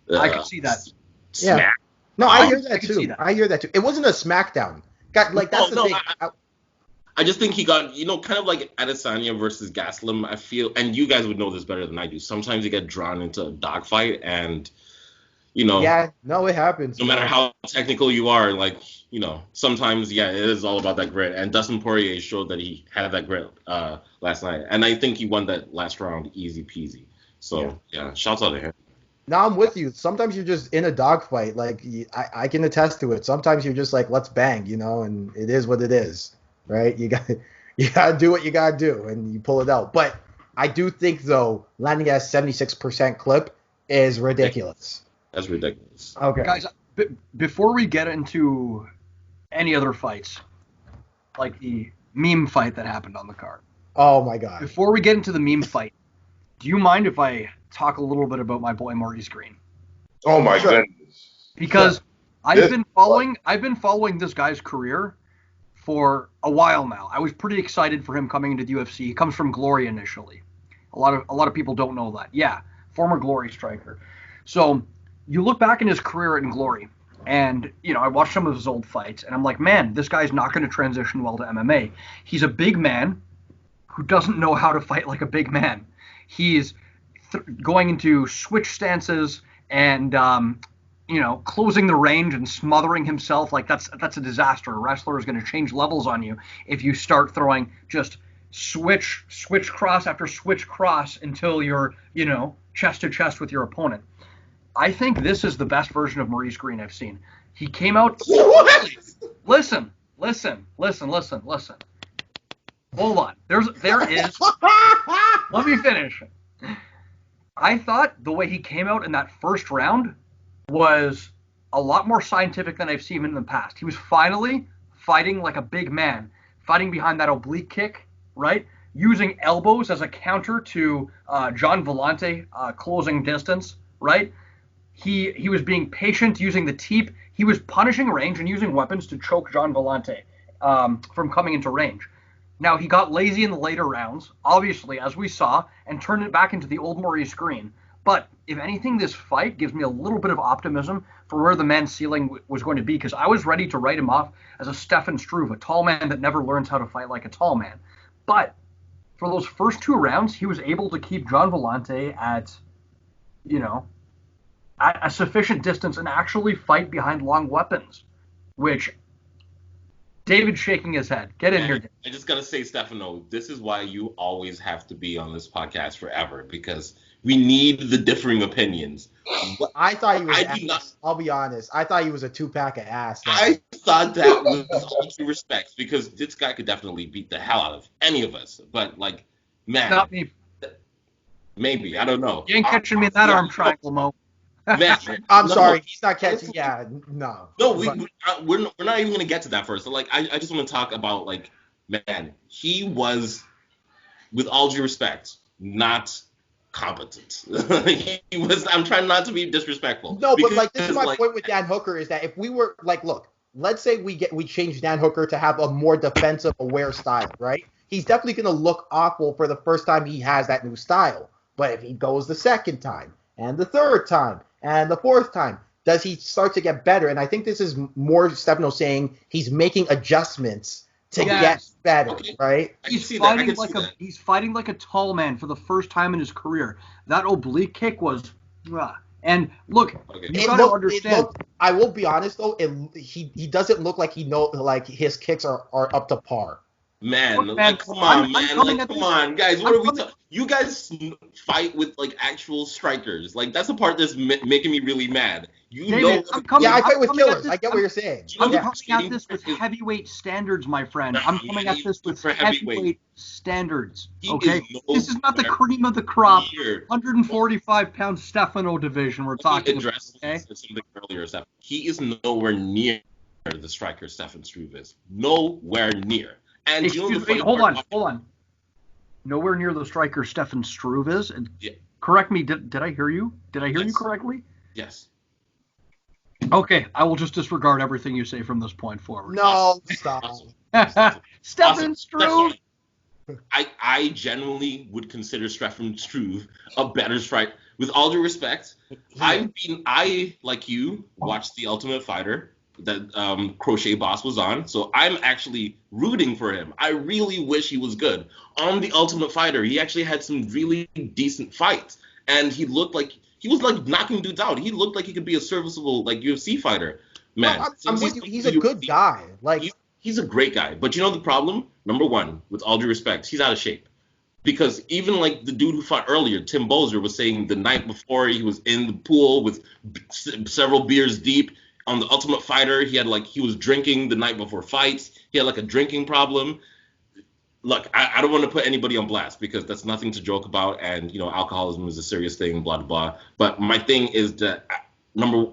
can see that. Smack. Yeah. No, I hear that too. I hear that too. It wasn't a smackdown. That's the thing. I just think he got, kind of like Adesanya versus Gastelum, I feel, and you guys would know this better than I do. Sometimes you get drawn into a dogfight and, Yeah, no, it happens. No matter how technical you are, sometimes, it is all about that grit. And Dustin Poirier showed that he had that grit last night. And I think he won that last round easy peasy. So, shouts out to him. Now I'm with you. Sometimes you're just in a dogfight. Like, I can attest to it. Sometimes you're just like, let's bang, and it is what it is. Right, you got to do what you got to do, and you pull it out. But I do think, though, landing at a 76% clip is ridiculous. That's ridiculous. Okay, guys, before we get into any other fights, like the meme fight that happened on the card. Oh my God! Before we get into the meme fight, do you mind if I talk a little bit about my boy Maurice Greene? Oh my goodness! Because I've been following this guy's career for a while now. I was pretty excited for him coming into the UFC. He comes from Glory initially. A lot of people don't know that. Yeah, former Glory striker. So you look back in his career in Glory, and I watched some of his old fights, and I'm like, man, this guy's not going to transition well to MMA. He's a big man who doesn't know how to fight like a big man. He's going into switch stances and closing the range and smothering himself. Like that's a disaster. A wrestler is going to change levels on you if you start throwing just switch cross after switch cross until you're, chest to chest with your opponent. I think this is the best version of Maurice Greene I've seen. He came out. What? Listen. Hold on. There is. Let me finish. I thought the way he came out in that first round was a lot more scientific than I've seen him in the past. He was finally fighting like a big man, fighting behind that oblique kick, right? Using elbows as a counter to John Vellante closing distance, right? He was being patient, using the teep. He was punishing range and using weapons to choke John Vellante from coming into range. Now, he got lazy in the later rounds, obviously, as we saw, and turned it back into the old Maurice Greene. But if anything, this fight gives me a little bit of optimism for where the man's ceiling was going to be, because I was ready to write him off as a Stefan Struve, a tall man that never learns how to fight like a tall man. But for those first two rounds, he was able to keep John Vellante at a sufficient distance and actually fight behind long weapons, which David's shaking his head. Get in here, David. I just got to say, Stefano, this is why you always have to be on this podcast forever, because we need the differing opinions. I thought he was I'll be honest. I thought he was a two-pack of ass. I thought that was all due respect, because this guy could definitely beat the hell out of any of us. But, man. Not me. Maybe. I don't know. You ain't catching me in that arm triangle, Mo. Man, I'm sorry. He's not catching. Yeah, no. No, we're not even going to get to that first. So, I just want to talk about, man, he was, with all due respect, not competent. He was. I'm trying not to be disrespectful. No, but this is my point with Dan Hooker is that if we were look, let's say we change Dan Hooker to have a more defensive aware style, right? He's definitely going to look awful for the first time he has that new style. But if he goes the second time and the third time and the fourth time, does he start to get better? And I think this is more Stefano saying he's making adjustments to get better, right? He's fighting like a tall man for the first time in his career. That oblique kick was, and look, you gotta understand. I will be honest though, he doesn't look like his kicks are up to par. Man, come on, come on, guys. What are we talking? You guys fight with actual strikers. That's the part that's making me really mad. I fight with killers. I get what you're saying. I'm coming at this with heavyweight standards, my friend. I'm coming at this with heavyweight standards. Okay, this is not the cream of the crop. 145-pound Stefano division we're talking about. Okay? Something earlier, Steph. He is nowhere near the striker Stefan Struve is. Nowhere near. And Excuse me, hold on. Nowhere near the striker Stefan Struve is? Yeah. Correct me, did I hear you? Did I hear you correctly? Yes. Okay, I will just disregard everything you say from this point forward. No, stop. Stefan Struve! I genuinely would consider Stefan Struve a better striker. With all due respect, I like you watched The Ultimate Fighter that Crochet Boss was on, so I'm actually rooting for him. I really wish he was good. On The Ultimate Fighter, he actually had some really decent fights, and he looked like he was like knocking dudes out. He looked like he could be a serviceable like UFC fighter. Man, no, I'm with you. He's a good guy. Like he's a great guy. But you know the problem? Number one, with all due respect, he's out of shape. Because even like the dude who fought earlier, Tim Bozer, was saying the night before he was in the pool with several beers deep on The Ultimate Fighter, he was drinking the night before fights. He had like a drinking problem. Look, I don't want to put anybody on blast because that's nothing to joke about, and alcoholism is a serious thing, blah blah blah. But my thing is that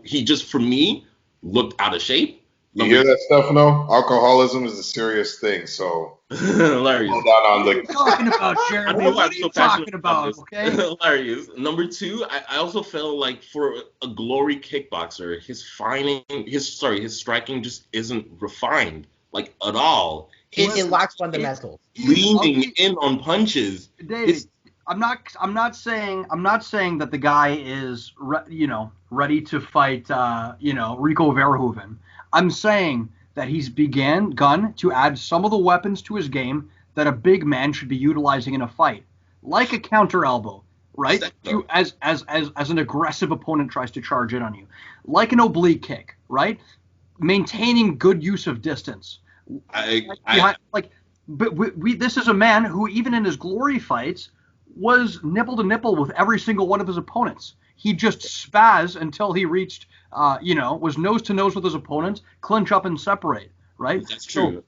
he just for me looked out of shape. You hear that, Stefano? Alcoholism is a serious thing, so hilarious. What are you talking about, Jeremy? What are you talking about? Okay. Hilarious. Number two, I also felt like for a glory kickboxer, his striking just isn't refined like at all. it lacks fundamentals. Leaning in on punches. David, I'm not saying that the guy is ready to fight Rico Verhoeven. I'm saying that he's begun to add some of the weapons to his game that a big man should be utilizing in a fight, like a counter elbow, right? As an aggressive opponent tries to charge in on you, like an oblique kick, right? Maintaining good use of distance. This is a man who, even in his glory fights, was nipple to nipple with every single one of his opponents. He just spaz until he reached, was nose to nose with his opponents, clinch up and separate, right? That's true.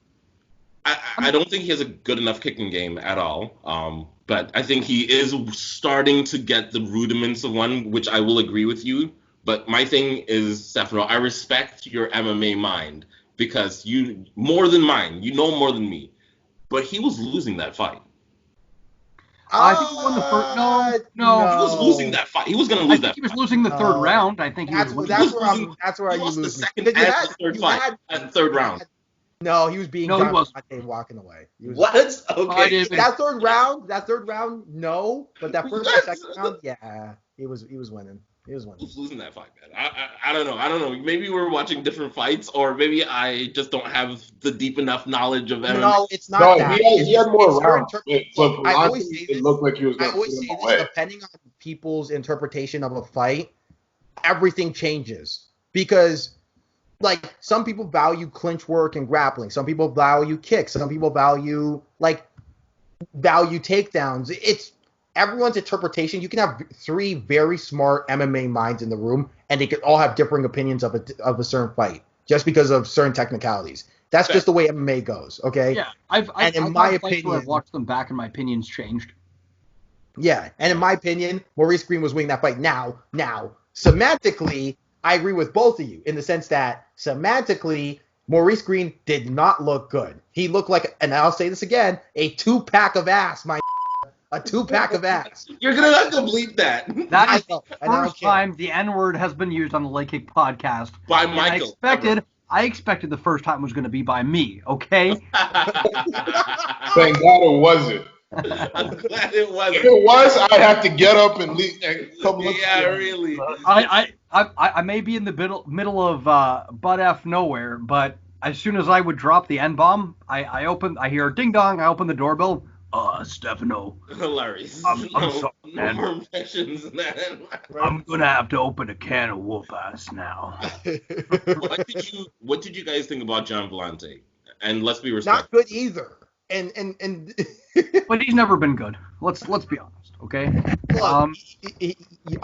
I don't think he has a good enough kicking game at all. But I think he is starting to get the rudiments of one, which I will agree with you. But my thing is, Stefano, I respect your MMA mind because you more than mine. You know more than me. But he was losing that fight. I think he won the first. No. He was losing that fight. He was going to lose that fight. He was losing the third round. I think that's where you lose lose the me. second and the third fight at the third round. No, he was being he wasn't walking away. What? Okay. That third round, no. But that first and second round, yeah, he was winning. He was losing that fight, man. I don't know. Maybe we're watching different fights, or maybe I just don't have the deep enough knowledge of MMA. No, it's not that. He had more rounds. I always say this. It looked like he was going to put him away. Depending on people's interpretation of a fight, everything changes. Because, like, some people value clinch work and grappling. Some people value kicks. Some people value takedowns. It's everyone's interpretation. You can have three very smart MMA minds in the room, and they could all have differing opinions of a certain fight just because of certain technicalities. That's just the way MMA goes, okay? Yeah, I've watched them back, and my opinion's changed. Yeah, and in my opinion, Maurice Greene was winning that fight. Now, semantically, I agree with both of you in the sense that semantically, Maurice Greene did not look good. He looked like, and I'll say this again, a two-pack of ass, a two-pack of ass. You're going to have to bleep that. That is the first time the N-word has been used on the Leg Kick podcast. By Michael. I expected the first time was going to be by me, okay? Thank God it wasn't. I'm glad it wasn't. If it was, I'd have to get up and leave. Really. I may be in the middle of butt F nowhere, but as soon as I would drop the N-bomb, I hear ding dong, I open the doorbell. Stefano. Hilarious. I'm sorry, man. More impressions, man. I'm gonna have to open a can of whoop ass now. What did you guys think about John Vellante? And let's be respectful. Not good either. And but he's never been good. Let's be honest, okay? Look,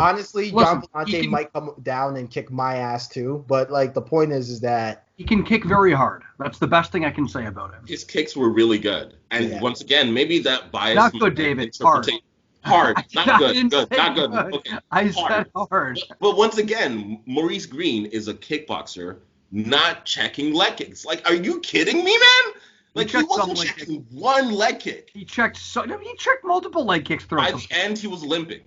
honestly, John Vellante might come down and kick my ass too. But like the point is that he can kick very hard. That's the best thing I can say about him. His kicks were really good, and once again, maybe that bias. Not good, David. Hard. Not good. Not good. Okay. I said hard. But once again, Maurice Greene is a kickboxer not checking leg kicks. Like, are you kidding me, man? Like, he wasn't checking one leg kick. He checked multiple leg kicks throughout. By the end, he was limping.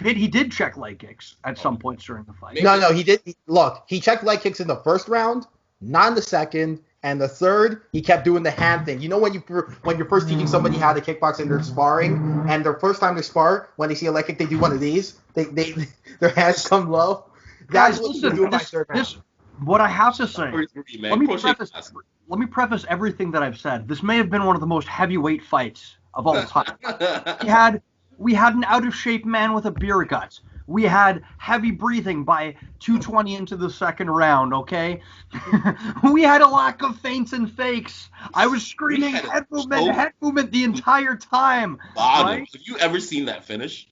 He did check leg kicks at some points during the fight. No, he did. Look, he checked leg kicks in the first round, not in the second, and the third, he kept doing the hand thing. You know when you're first teaching somebody how to kickbox and they're sparring, and their first time they spar, when they see a leg kick, they do one of these. They their hands come low. That's Guys, what listen, you do in my third round. What I have to say. Let me preface everything that I've said. This may have been one of the most heavyweight fights of all time. We had an out-of-shape man with a beer gut. We had heavy breathing by 2:20 into the second round, okay? We had a lack of feints and fakes. I was screaming head movement the entire time. Right? Have you ever seen that finish?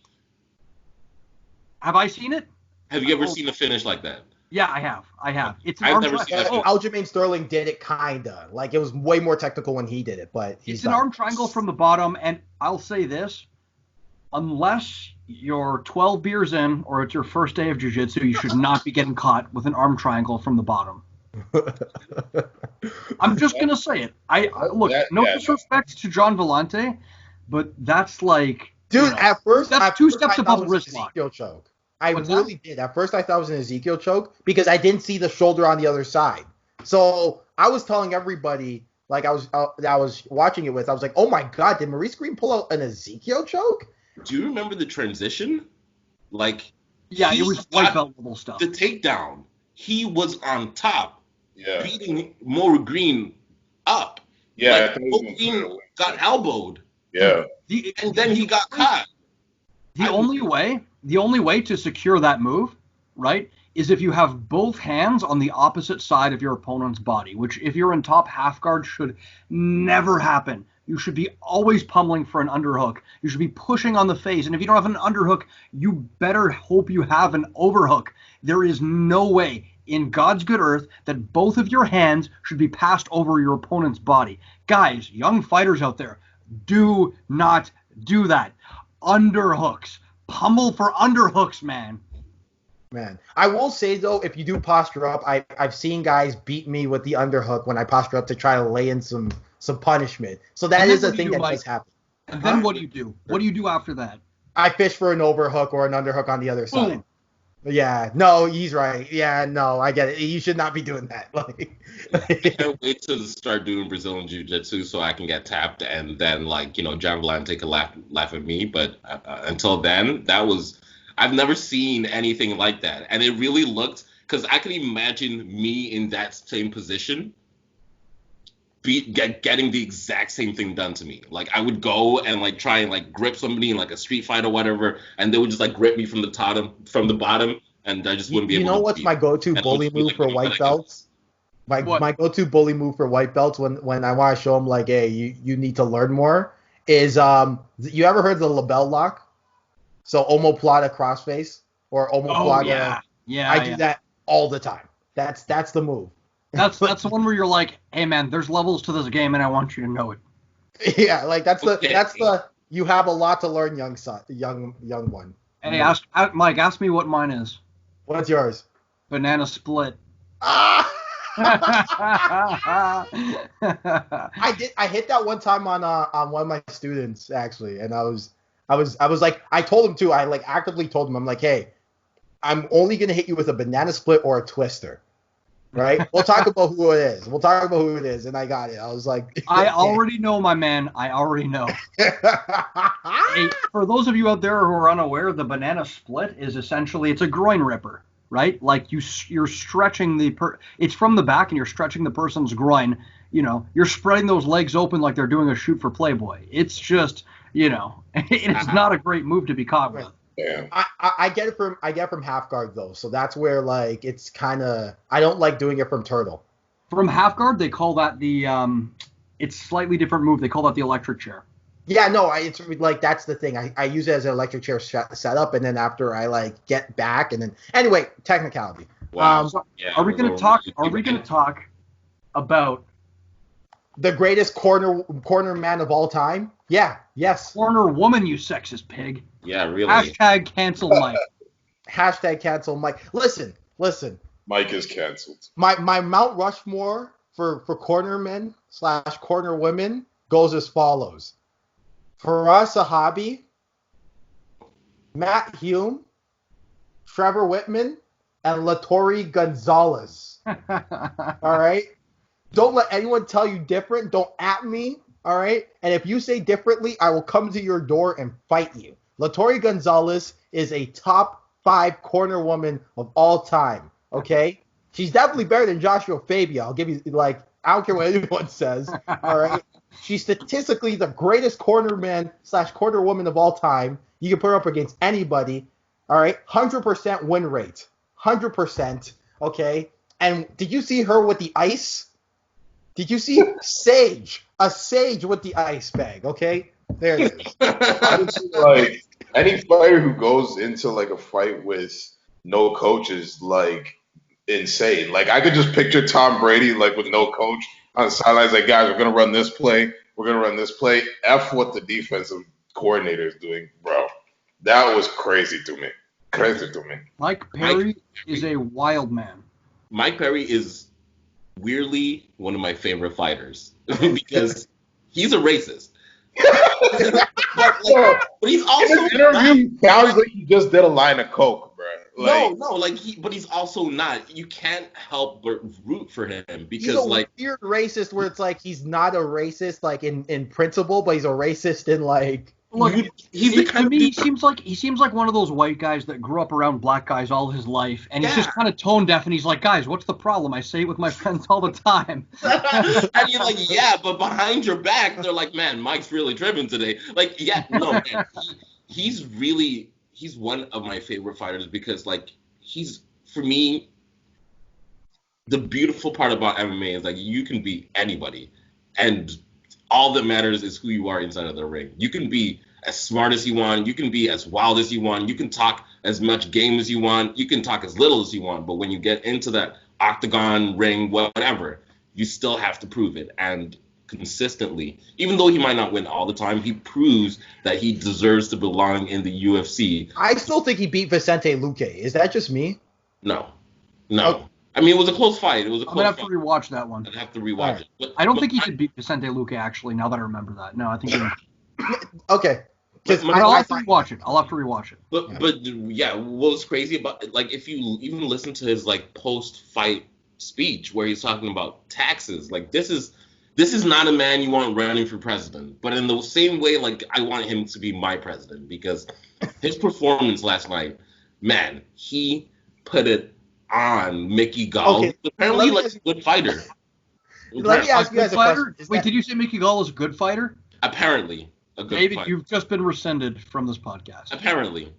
Have I seen it? Have you ever seen a finish like that? Yeah, I have. It's I've never seen that. Aljamain Sterling did it kinda. Like, it was way more technical when he did it, but it's an arm triangle from the bottom, and I'll say this. Unless you're 12 beers in or it's your first day of jiu-jitsu, you should not be getting caught with an arm triangle from the bottom. I'm just going to say it. Look, no disrespect to John Vellante, but that's like... Dude, at first... That's two steps above a wrist lock. Ezekiel choke. I really did. At first, I thought it was an Ezekiel choke because I didn't see the shoulder on the other side. So I was telling everybody, like I was watching it with, I was like, oh my God, did Maurice Greene pull out an Ezekiel choke? Do you remember the transition? Like, yeah, it was white belt level stuff. The takedown, he was on top, beating Maurice Greene up. Yeah, like, Maurice Greene got elbowed. Yeah, and then he got caught. The only way to secure that move, right, is if you have both hands on the opposite side of your opponent's body, which if you're in top half guard should never happen. You should be always pummeling for an underhook. You should be pushing on the face. And if you don't have an underhook, you better hope you have an overhook. There is no way in God's good earth that both of your hands should be passed over your opponent's body. Guys, young fighters out there, do not do that. Underhooks. Pummel for underhooks, man. Man, I will say, though, if you do posture up, I've seen guys beat me with the underhook when I posture up to try to lay in some punishment. So that is a thing that does happen. And then what do you do? What do you do after that? I fish for an overhook or an underhook on the other side. Yeah, no, he's right. Yeah, no, I get it. You should not be doing that. I can't wait to start doing Brazilian Jiu-Jitsu so I can get tapped and then, John Vellante can laugh at me. But until then, I've never seen anything like that. And it really looked, because I can imagine me in that same position getting the exact same thing done to me. Like, I would go and try and grip somebody in a street fight or whatever, and they would just grip me from the bottom, and I just wouldn't be able to. You know what's my go-to bully move for white belts? My go-to bully move for white belts when I want to show them hey, you need to learn more is you ever heard the label lock? So omoplata crossface or omoplata. Yeah. I do that all the time. That's the move. That's the one where you're like, hey man, there's levels to this game and I want you to know it. Yeah, that's the you have a lot to learn, young one. Hey, Mike, ask me what mine is. What's yours? Banana split. I hit that one time on one of my students actually, and I was like, I told him too. I actively told him, I'm like, hey, I'm only gonna hit you with a banana split or a twister. Right? We'll talk about who it is. And I got it. I was like... I already know, my man. I already know. Hey, for those of you out there who are unaware, the banana split is essentially, it's a groin ripper, right? Like you're stretching it's from the back and you're stretching the person's groin. You're spreading those legs open like they're doing a shoot for Playboy. It's just, it's not a great move to be caught with. Yeah. I get it from half guard though, so that's where it's kind of, I don't like doing it from turtle. From half guard, they call that it's slightly different move. They call that the electric chair. Yeah, no, it's that's the thing. I use it as an electric chair setup, and then after I get back, and then anyway, technicality. Wow. Are we gonna talk about the greatest corner man of all time? Yeah. Yes. Corner woman, you sexist pig. Yeah, really. Hashtag cancel Mike. Hashtag cancel Mike. Listen. Mike is canceled. My Mount Rushmore for cornermen / corner women goes as follows: Faraz Sahabi, Matt Hume, Trevor Whitman, and Latory Gonzalez. All right? Don't let anyone tell you different. Don't at me. All right? And if you say differently, I will come to your door and fight you. Latory Gonzalez is a top 5 corner woman of all time. Okay? She's definitely better than Joshua Fabia. I'll give you, like, I don't care what anyone says. All right? She's statistically the greatest cornerman / corner woman of all time. You can put her up against anybody. All right? 100% win rate. 100%. Okay? And did you see her with the ice? Did you see Sage? A Sage with the ice bag. Okay? There it is. Honestly, like, any fighter who goes into, like, a fight with no coach is, like, insane. Like, I could just picture Tom Brady, like, with no coach on the sidelines, like, guys, we're going to run this play. We're going to run this play. F what the defensive coordinator is doing, bro. That was crazy to me. Crazy to me. Mike Perry is a wild man. Mike Perry is weirdly one of my favorite fighters because he's a racist. but he's also in his interview, he sounds like he just did a line of coke, bro. Like, but he's also not. You can't help but root for him because he's a weird racist where it's like he's not a racist like in principle, but he's a racist in like. Look, he seems like one of those white guys that grew up around black guys all his life, and he's just kind of tone deaf, and he's like, guys, what's the problem? I say it with my friends all the time. And you're like, yeah, but behind your back, they're like, man, Mike's really tripping today. Like, yeah, no, man, he's one of my favorite fighters because, like, he's, for me, the beautiful part about MMA is, like, you can beat anybody, and all that matters is who you are inside of the ring. You can be as smart as you want. You can be as wild as you want. You can talk as much game as you want. You can talk as little as you want. But when you get into that octagon, ring, whatever, you still have to prove it. And consistently, even though he might not win all the time, he proves that he deserves to belong in the UFC. I still think he beat Vicente Luque. Is that just me? No. Okay. I mean, it was a close fight. I'm going to have to rewatch that one. I'd have to rewatch it. I don't think he could beat Vicente Luque, actually, now that I remember that. No, I think he... Okay. I'll have to rewatch it. But what was crazy about it, like, if you even listen to his, like, post-fight speech where he's talking about taxes, like, this is not a man you want running for president. But in the same way, like, I want him to be my president because his performance last night, man, he put it on Mickey Gall. Okay. Apparently, like, a good fighter. Let me ask you guys a question. Wait, did you say Mickey Gall is a good fighter? Apparently, a good fighter. fighter. You've just been rescinded from this podcast. Apparently.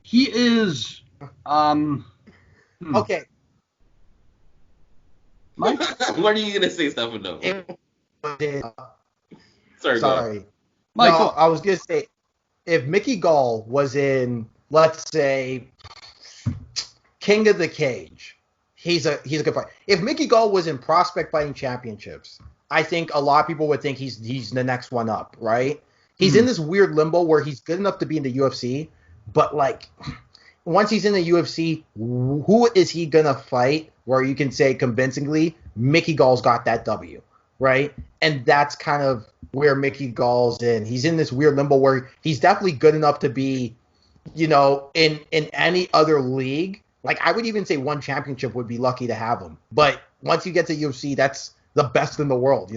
He is... Okay. Mike? What are you going to say, Stefano? Sorry. Mike, no, I was going to say, if Mickey Gall was in, let's say... King of the Cage. He's a good fighter. If Mickey Gall was in Prospect Fighting Championships, I think a lot of people would think he's the next one up, right? He's in this weird limbo where he's good enough to be in the UFC, but like once he's in the UFC, who is he gonna fight where you can say convincingly Mickey Gall's got that W, right? And that's kind of where Mickey Gall's in. He's in this weird limbo where he's definitely good enough to be, in any other league. Like, I would even say one championship would be lucky to have him. But once you get to UFC, that's the best in the world,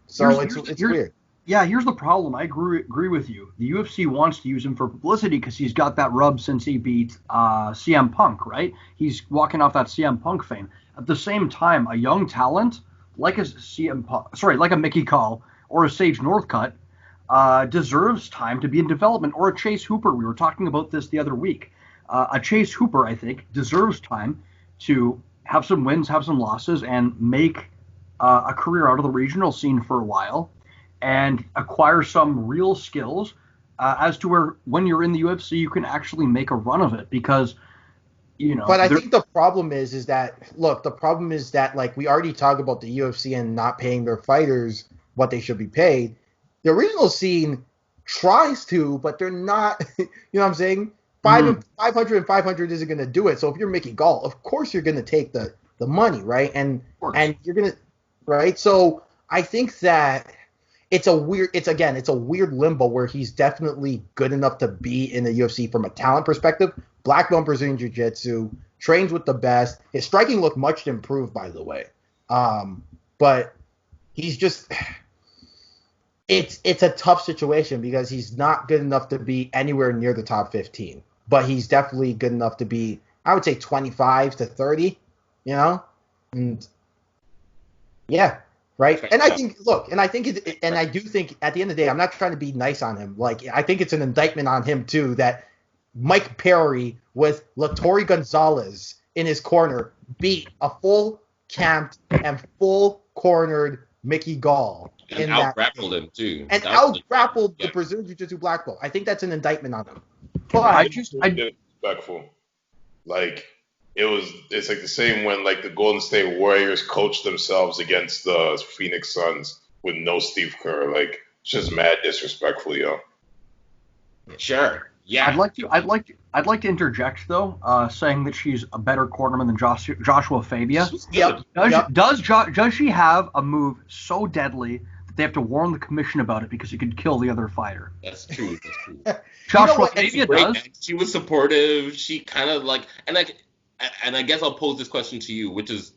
So it's weird. Yeah, here's the problem. I agree with you. The UFC wants to use him for publicity because he's got that rub since he beat CM Punk, right? He's walking off that CM Punk fame. At the same time, a young talent like a Mickey Gall or a Sage Northcutt deserves time to be in development, or a Chase Hooper. We were talking about this the other week. A Chase Hooper, I think, deserves time to have some wins, have some losses, and make a career out of the regional scene for a while and acquire some real skills as to where when you're in the UFC, you can actually make a run of it because, But I think the problem is that like we already talked about the UFC and not paying their fighters what they should be paid. The original scene tries to, but they're not, you know what I'm saying? 500 and 500 isn't going to do it. So if you're Mickey Gall, of course you're going to take the money, right? And you're going to, right? So I think that it's a weird limbo where he's definitely good enough to be in the UFC from a talent perspective. Black belt Brazilian Jiu-Jitsu, trains with the best. His striking looked much improved, by the way. But he's just, it's a tough situation because he's not good enough to be anywhere near the top 15. But he's definitely good enough to be, I would say, 25 to 30, you know? And yeah, right? And I think, I do think at the end of the day, I'm not trying to be nice on him. Like, I think it's an indictment on him, too, that Mike Perry with Latory Gonzalez in his corner beat a full camped and full cornered Mickey Gall. And out-grappled him, too. And out-grappled the Brazilian Jiu-Jitsu black belt. I think that's an indictment on him. But I respectful. Like, it's like the same when, like, the Golden State Warriors coached themselves against the Phoenix Suns with no Steve Kerr. Like, it's just mad disrespectful, yo. Sure. Yeah. I'd like to interject though, saying that she's a better cornerman than Joshua Fabia. Yep. Does she have a move so deadly that they have to warn the commission about it because it could kill the other fider? That's true. Joshua Fabia does. She was supportive. She kind of like, and I guess I'll pose this question to you, which is,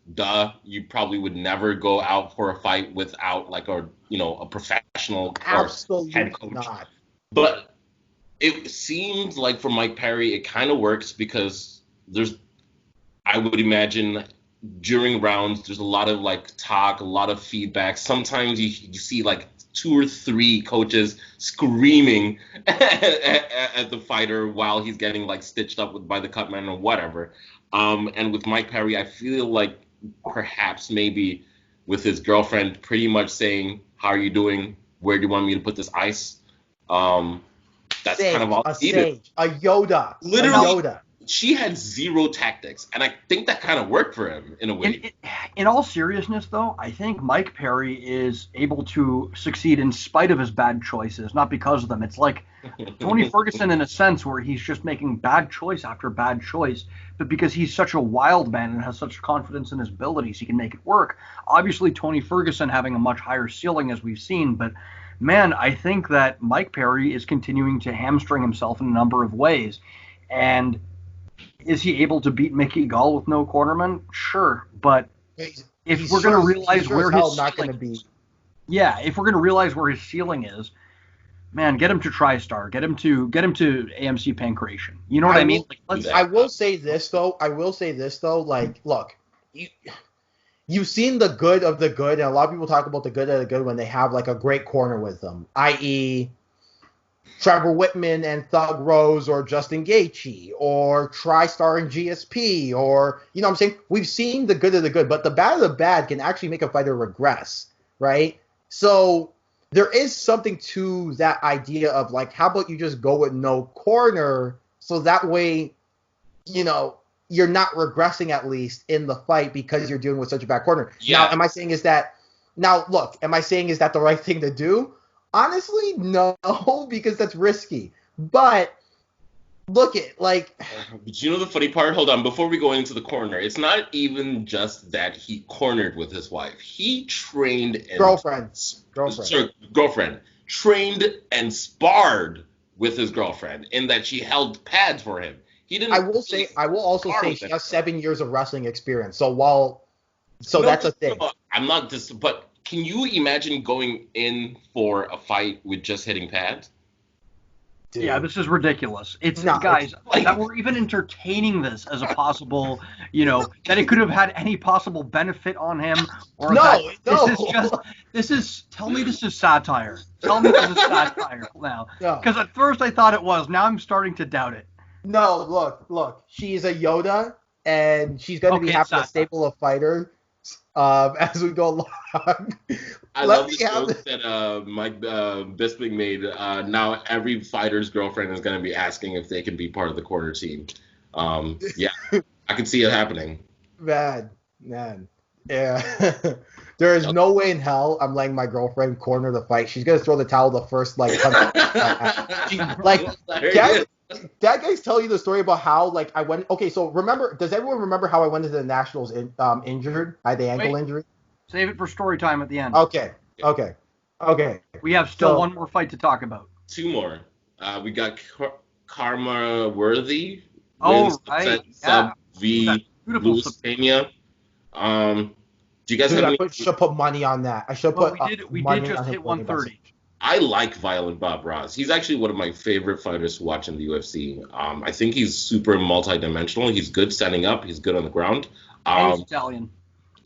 you probably would never go out for a fight without like a professional or head coach. Not. But it seems like for Mike Perry, it kind of works because I would imagine during rounds, there's a lot of like talk, a lot of feedback. Sometimes you see like 2 or 3 coaches screaming at the fighter while he's getting like stitched up by the cutman or whatever. And with Mike Perry, I feel like perhaps maybe with his girlfriend pretty much saying, "How are you doing? Where do you want me to put this ice?" That's kind of all needed. A Yoda. Literally, a Yoda. She had zero tactics, and I think that kind of worked for him in a way. In all seriousness, though, I think Mike Perry is able to succeed in spite of his bad choices, not because of them. It's like Tony Ferguson in a sense where he's just making bad choice after bad choice, but because he's such a wild man and has such confidence in his abilities, he can make it work. Obviously, Tony Ferguson having a much higher ceiling, as we've seen, but man, I think that Mike Perry is continuing to hamstring himself in a number of ways. And is he able to beat Mickey Gall with no cornerman? Sure, but if we're going to realize where his ceiling is, if we're going to realize where his ceiling is, man, get him to TriStar, get him to AMC Pancration. You know what I mean? I will say this though. Like, look, you've seen the good of the good, and a lot of people talk about the good of the good when they have like a great corner with them, i.e. Trevor Whitman and Thug Rose or Justin Gaethje or TriStar and GSP or, you know what I'm saying? We've seen the good of the good, but the bad of the bad can actually make a fighter regress, right? So there is something to that idea of like, how about you just go with no corner so that way, you know, you're not regressing at least in the fight because you're dealing with such a bad corner. Yeah. Now, am I saying is that the right thing to do? Honestly, no, because that's risky. But look at like. But you know the funny part? Hold on, before we go into the corner, it's not even just that he cornered with his wife. He trained and girlfriend trained and sparred with his girlfriend in that she held pads for him. He didn't. I will also say she has 7 years of wrestling experience. So that's a thing. I'm not just, but. Can you imagine going in for a fight with just hitting pads? Dude. Yeah, this is ridiculous. It's guys that we're even entertaining this as a possible, that it could have had any possible benefit on him. Or this is satire. Tell me this is satire now. Because at first I thought it was. Now I'm starting to doubt it. No, look. She's a Yoda, and she's going to be having a staple of fighters. As we go along. I love the joke that Mike Bisping made. Now every fighter's girlfriend is going to be asking if they can be part of the corner team. Yeah, I can see it happening. Man. Yeah. There is no way in hell I'm letting my girlfriend corner the fight. She's going to throw the towel the first, punch. that guy's tell you the story about how like I went. Okay, so remember? Does everyone remember how I went into the Nationals injured? I had the ankle injury. Save it for story time at the end. Okay. We have still one more fight to talk about. 2 more. We got Karma Worthy. Oh, right. Sub v. Luis Pena. Do you guys have any? I should put money on that. I should put. We did just hit 130. I like Violent Bob Ross. He's actually one of my favorite fighters to watch in the UFC. I think he's super multidimensional. He's good standing up. He's good on the ground. And he's Italian.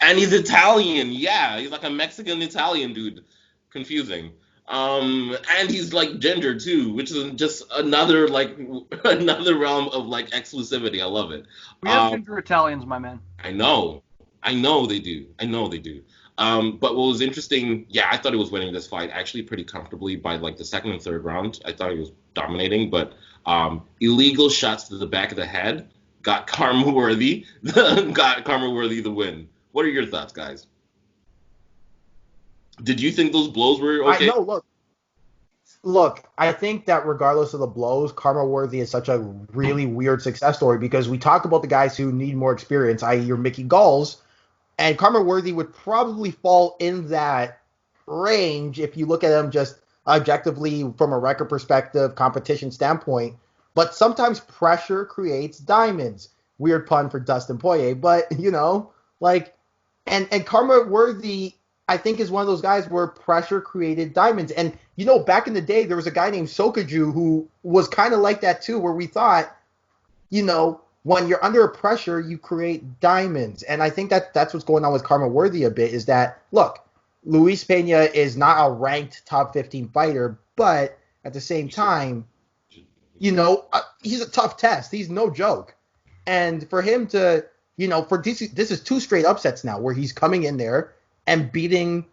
And he's Italian. Yeah, he's like a Mexican Italian dude. Confusing. And he's like ginger too, which is just another realm of like exclusivity. I love it. We have ginger Italians, my man. I know they do. But what was interesting, I thought he was winning this fight actually pretty comfortably by like the second and third round. I thought he was dominating, but illegal shots to the back of the head got Karma Worthy the win. What are your thoughts, guys? Did you think those blows were okay? Look, I think that regardless of the blows, Karma Worthy is such a really weird success story because we talk about the guys who need more experience, i.e. your Mickey Galls, and Karma Worthy would probably fall in that range if you look at him just objectively from a record perspective, competition standpoint. But sometimes pressure creates diamonds. Weird pun for Dustin Poirier, but and Karma Worthy, I think, is one of those guys where pressure created diamonds. And, back in the day, there was a guy named Sokaju who was kind of like that too, where we thought, when you're under pressure, you create diamonds. And I think that's what's going on with Karma Worthy a bit is that, look, Luis Pena is not a ranked top 15 fighter, but at the same time, he's a tough test. He's no joke. And for him to, this is 2 straight upsets now where he's coming in there and beating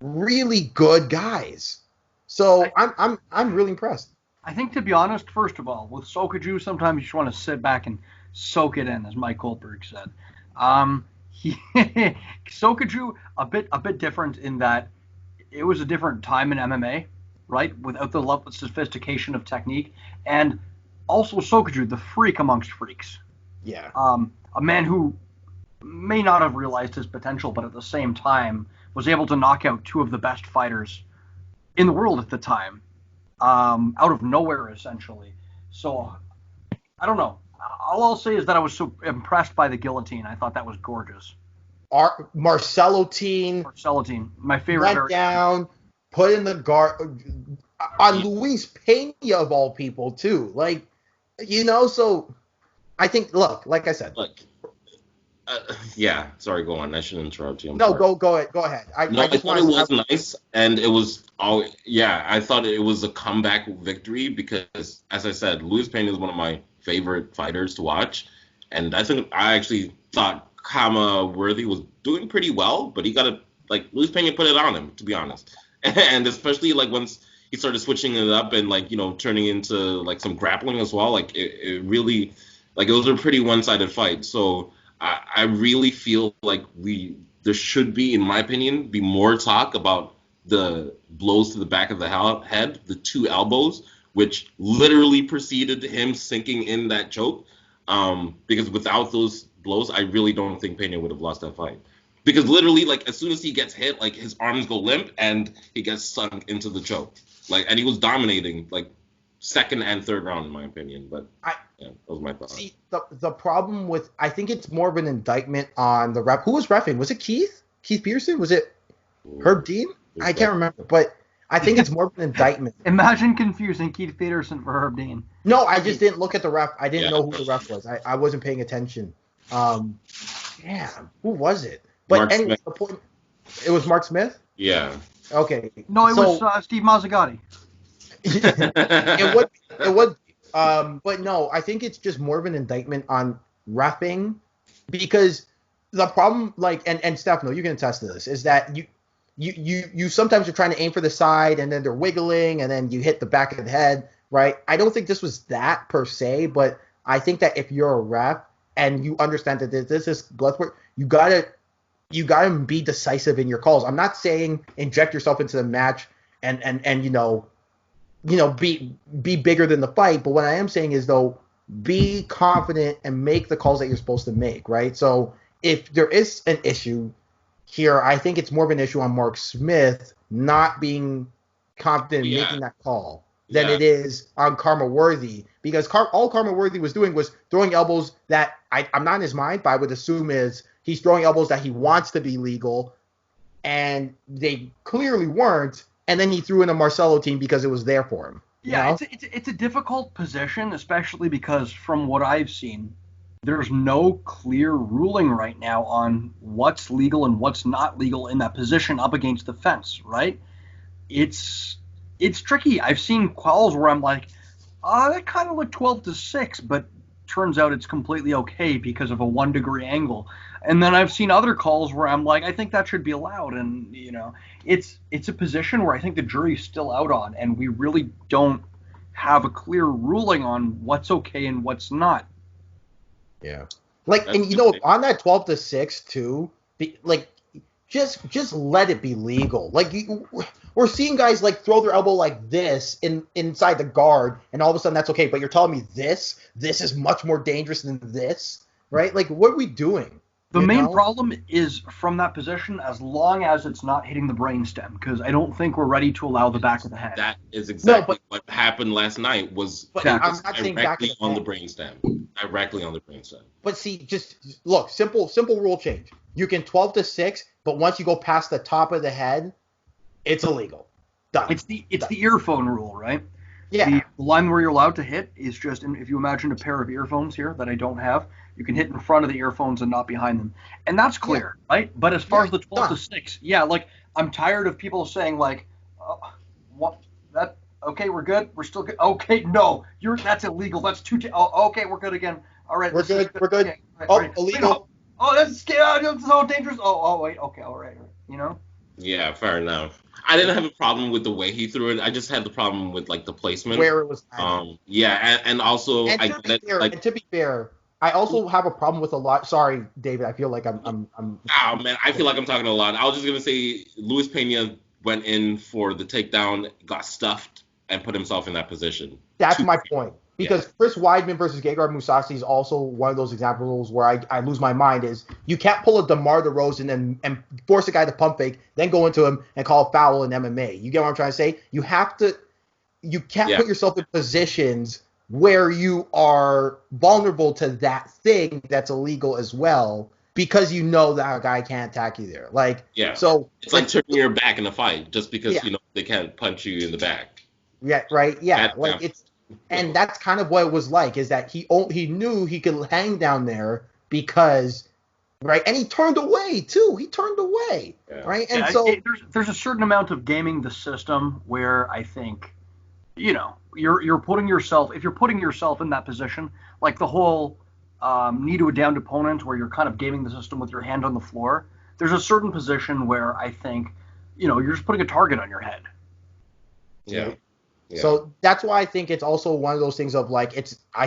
really good guys. So I'm really impressed. I think, to be honest, first of all, with Sokaju, sometimes you just want to sit back and soak it in, as Mike Goldberg said. Sokaju a bit different in that it was a different time in MMA, right? Without the level of sophistication of technique, and also Sokaju, the freak amongst freaks. Yeah. A man who may not have realized his potential, but at the same time was able to knock out 2 of the best fighters in the world at the time, out of nowhere, essentially. So, I don't know. All I'll say is that I was so impressed by the guillotine. I thought that was gorgeous. Marcellotine, my favorite. Went down, put in the guard on Luis Pena of all people too. So I think. Look, like I said. Sorry, go on. I shouldn't interrupt you. Go ahead. I thought it was nice, and it was I thought it was a comeback victory because, as I said, Luis Pena is one of my favorite fighters to watch, and I actually thought Karma Worthy was doing pretty well, but Luis Pena put it on him, to be honest, and especially once he started switching it up and turning into some grappling as well, it really it was a pretty one-sided fight, so. I really feel like there should be, in my opinion, be more talk about the blows to the back of the head, the 2 elbows, which literally preceded him sinking in that choke. Because without those blows, I really don't think Pena would have lost that fight. Because literally, as soon as he gets hit, his arms go limp and he gets sunk into the choke. And he was dominating, second and third round, in my opinion. But that was my thought. See, the problem with, I think it's more of an indictment on the ref. Who was reffing? Was it Keith? Keith Pearson? Was it Herb Dean? I can't remember. But I think it's more of an indictment. Imagine confusing Keith Peterson for Herb Dean. No, I just didn't look at the ref. I didn't know who the ref was. I wasn't paying attention. Who was it? But anyway, the point, it was Mark Smith? Yeah. Okay. No, it was Steve Mazzagatti. it would but no, I think it's just more of an indictment on reffing because the problem, and Stefano, you can attest to this, is that you sometimes you're trying to aim for the side and then they're wiggling and then you hit the back of the head, right? I don't think this was that per se, but I think that if you're a ref and you understand that this is blood sport, you gotta be decisive in your calls. I'm not saying inject yourself into the match and be bigger than the fight. But what I am saying is, though, be confident and make the calls that you're supposed to make, right? So if there is an issue here, I think it's more of an issue on Mark Smith not being confident in making that call than it is on Karma Worthy, because all Karma Worthy was doing was throwing elbows that I'm not in his mind, but I would assume is he's throwing elbows that he wants to be legal, and they clearly weren't, and then he threw in a Marcelo team because it was there for him. Yeah, it's a difficult position, especially because from what I've seen, there's no clear ruling right now on what's legal and what's not legal in that position up against the fence, right? It's tricky. I've seen calls where I'm like, that kind of looked 12-6, but turns out it's completely okay because of a 1-degree angle. And then I've seen other calls where I'm like, I think that should be allowed. And, it's a position where I think the jury's still out on, and we really don't have a clear ruling on what's okay and what's not. Yeah. And on that 12-6 too, just let it be legal. We're seeing guys throw their elbow like this inside the guard, and all of a sudden that's okay. But you're telling me this is much more dangerous than this, right? What are we doing? The main problem is from that position, as long as it's not hitting the brainstem, because I don't think we're ready to allow the back of the head. That is exactly what happened last night. I'm not saying directly on the brainstem. Directly on the brainstem. But see, just look, simple rule change. You can 12-6, but once you go past the top of the head, it's illegal. Done. It's the earphone rule, right? Yeah. The line where you're allowed to hit is just, if you imagine a pair of earphones here that I don't have, you can hit in front of the earphones and not behind them. And that's clear, right? But as far as the 12-6, I'm tired of people saying okay, we're good, we're still good. Okay, no, that's illegal. That's okay, we're good again. All right, we're good. Okay, right. Illegal. That's so dangerous. Wait, okay, all right. Yeah, fair enough. I didn't have a problem with the way he threw it. I just had the problem with the placement. Where it was. And also to be fair, I also have a problem with a lot. Sorry, David. I feel like I'm. Oh man, I feel like I'm talking a lot. I was just gonna say Luis Pena went in for the takedown, got stuffed, and put himself in that position. That's my point. Because Chris Weidman versus Gegard Mousasi is also one of those examples where I lose my mind. Is you can't pull a DeMar DeRozan and force a guy to pump fake, then go into him and call a foul in MMA. You get what I'm trying to say? You can't put yourself in positions where you are vulnerable to that thing that's illegal as well, because that guy can't attack you there. So it's like turning your back in a fight just because they can't punch you in the back. Yeah, right. Yeah, and that's kind of what it was like, is that he knew he could hang down there because, right, and he turned away too. He turned away, right? And there's a certain amount of gaming the system where I think, you're putting yourself, if you're putting yourself in that position, like the whole knee to a downed opponent where you're kind of gaming the system with your hand on the floor. There's a certain position where I think, you're just putting a target on your head. Yeah. Yeah. So that's why I think it's also one of those things of I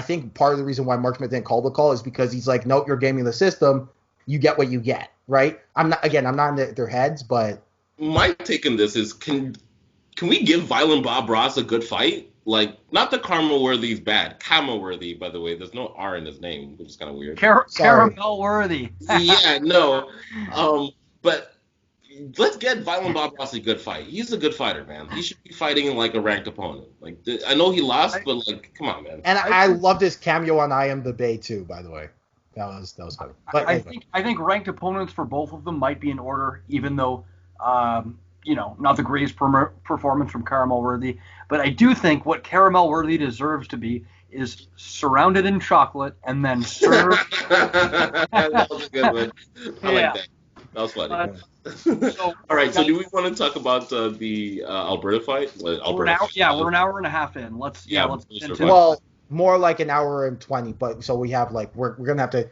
think part of the reason why Mark Smith didn't call the call is because he's like, nope, you're gaming the system. You get what you get, right? I'm not in their heads, but my take on this is, can we give Violent Bob Ross a good fight? Not the Karma Worthy's bad. Karma Worthy, by the way. There's no R in his name, which is kind of weird. Caramel Worthy. Yeah, no. But let's get Violent Bob Ross a good fight. He's a good fighter, man. He should be fighting a ranked opponent. I know he lost, but come on, man. And I loved his cameo on I Am the Bay too, by the way. That was funny. But anyway. I think ranked opponents for both of them might be in order, even though not the greatest performance from Caramel Worthy. But I do think what Caramel Worthy deserves to be is surrounded in chocolate and then served. That was a good one. I like that. That was funny. All right, so do we want to talk about the Alberta fight? We're an hour and a half in. Let's more like an hour and 20, but so we have we're gonna have to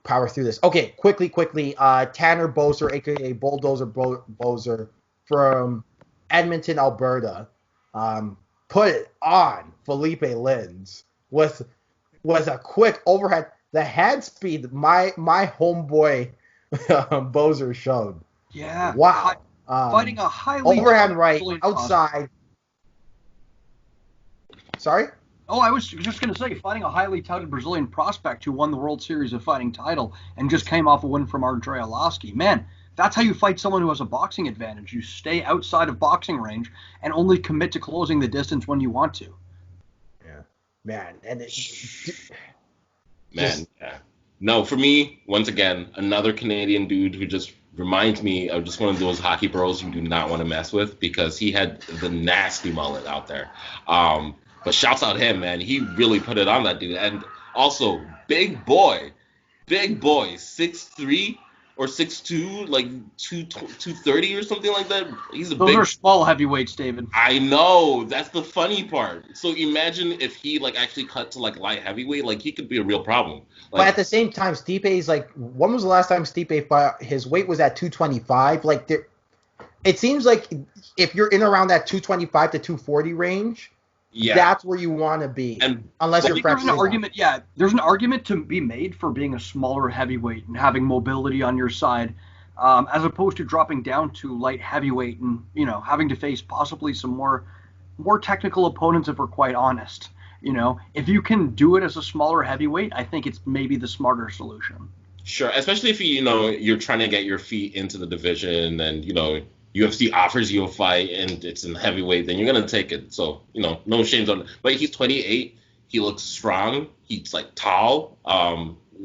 power through this. Okay, quickly. Tanner Boser, aka Bulldozer Boser, from Edmonton, Alberta, put it on Felipe Lins with a quick overhead. The head speed my homeboy Boser showed. Yeah. Wow. Fighting a highly overhand right outside. Sorry? Oh, I was just going to say, fighting a highly touted Brazilian prospect who won the World Series of Fighting title and just came off a win from Andrei Arlovski. Man, that's how you fight someone who has a boxing advantage. You stay outside of boxing range and only commit to closing the distance when you want to. Yeah. Man, and yeah. No, for me, once again, another Canadian dude who just reminds me of just one of those hockey bros you do not want to mess with because he had the nasty mullet out there. But shouts out him, man. He really put it on that dude. And also, big boy, 6'3" or 6'2", like 230 or something like that. He's a Those big. are small heavyweights, David. I know. That's the funny part. So imagine if he like actually cut to like light heavyweight, like he could be a real problem. Like, but at the same time, Stipe's like, when was the last time Stipe fought? His weight was at 225. Like, it seems like if you're in around that 225 to 240 range, that's where you want to be. And unless you're there's an argument. Yeah, there's an argument to be made for being a smaller heavyweight and having mobility on your side, as opposed to dropping down to light heavyweight and having to face possibly some more technical opponents if we're quite honest. If you can do it as a smaller heavyweight, I think it's maybe the smarter solution. Sure, especially if you're trying to get your feet into the division and UFC offers you a fight and it's in heavyweight, then you're gonna take it. So no shame on it. But he's 28. He looks strong. He's like tall.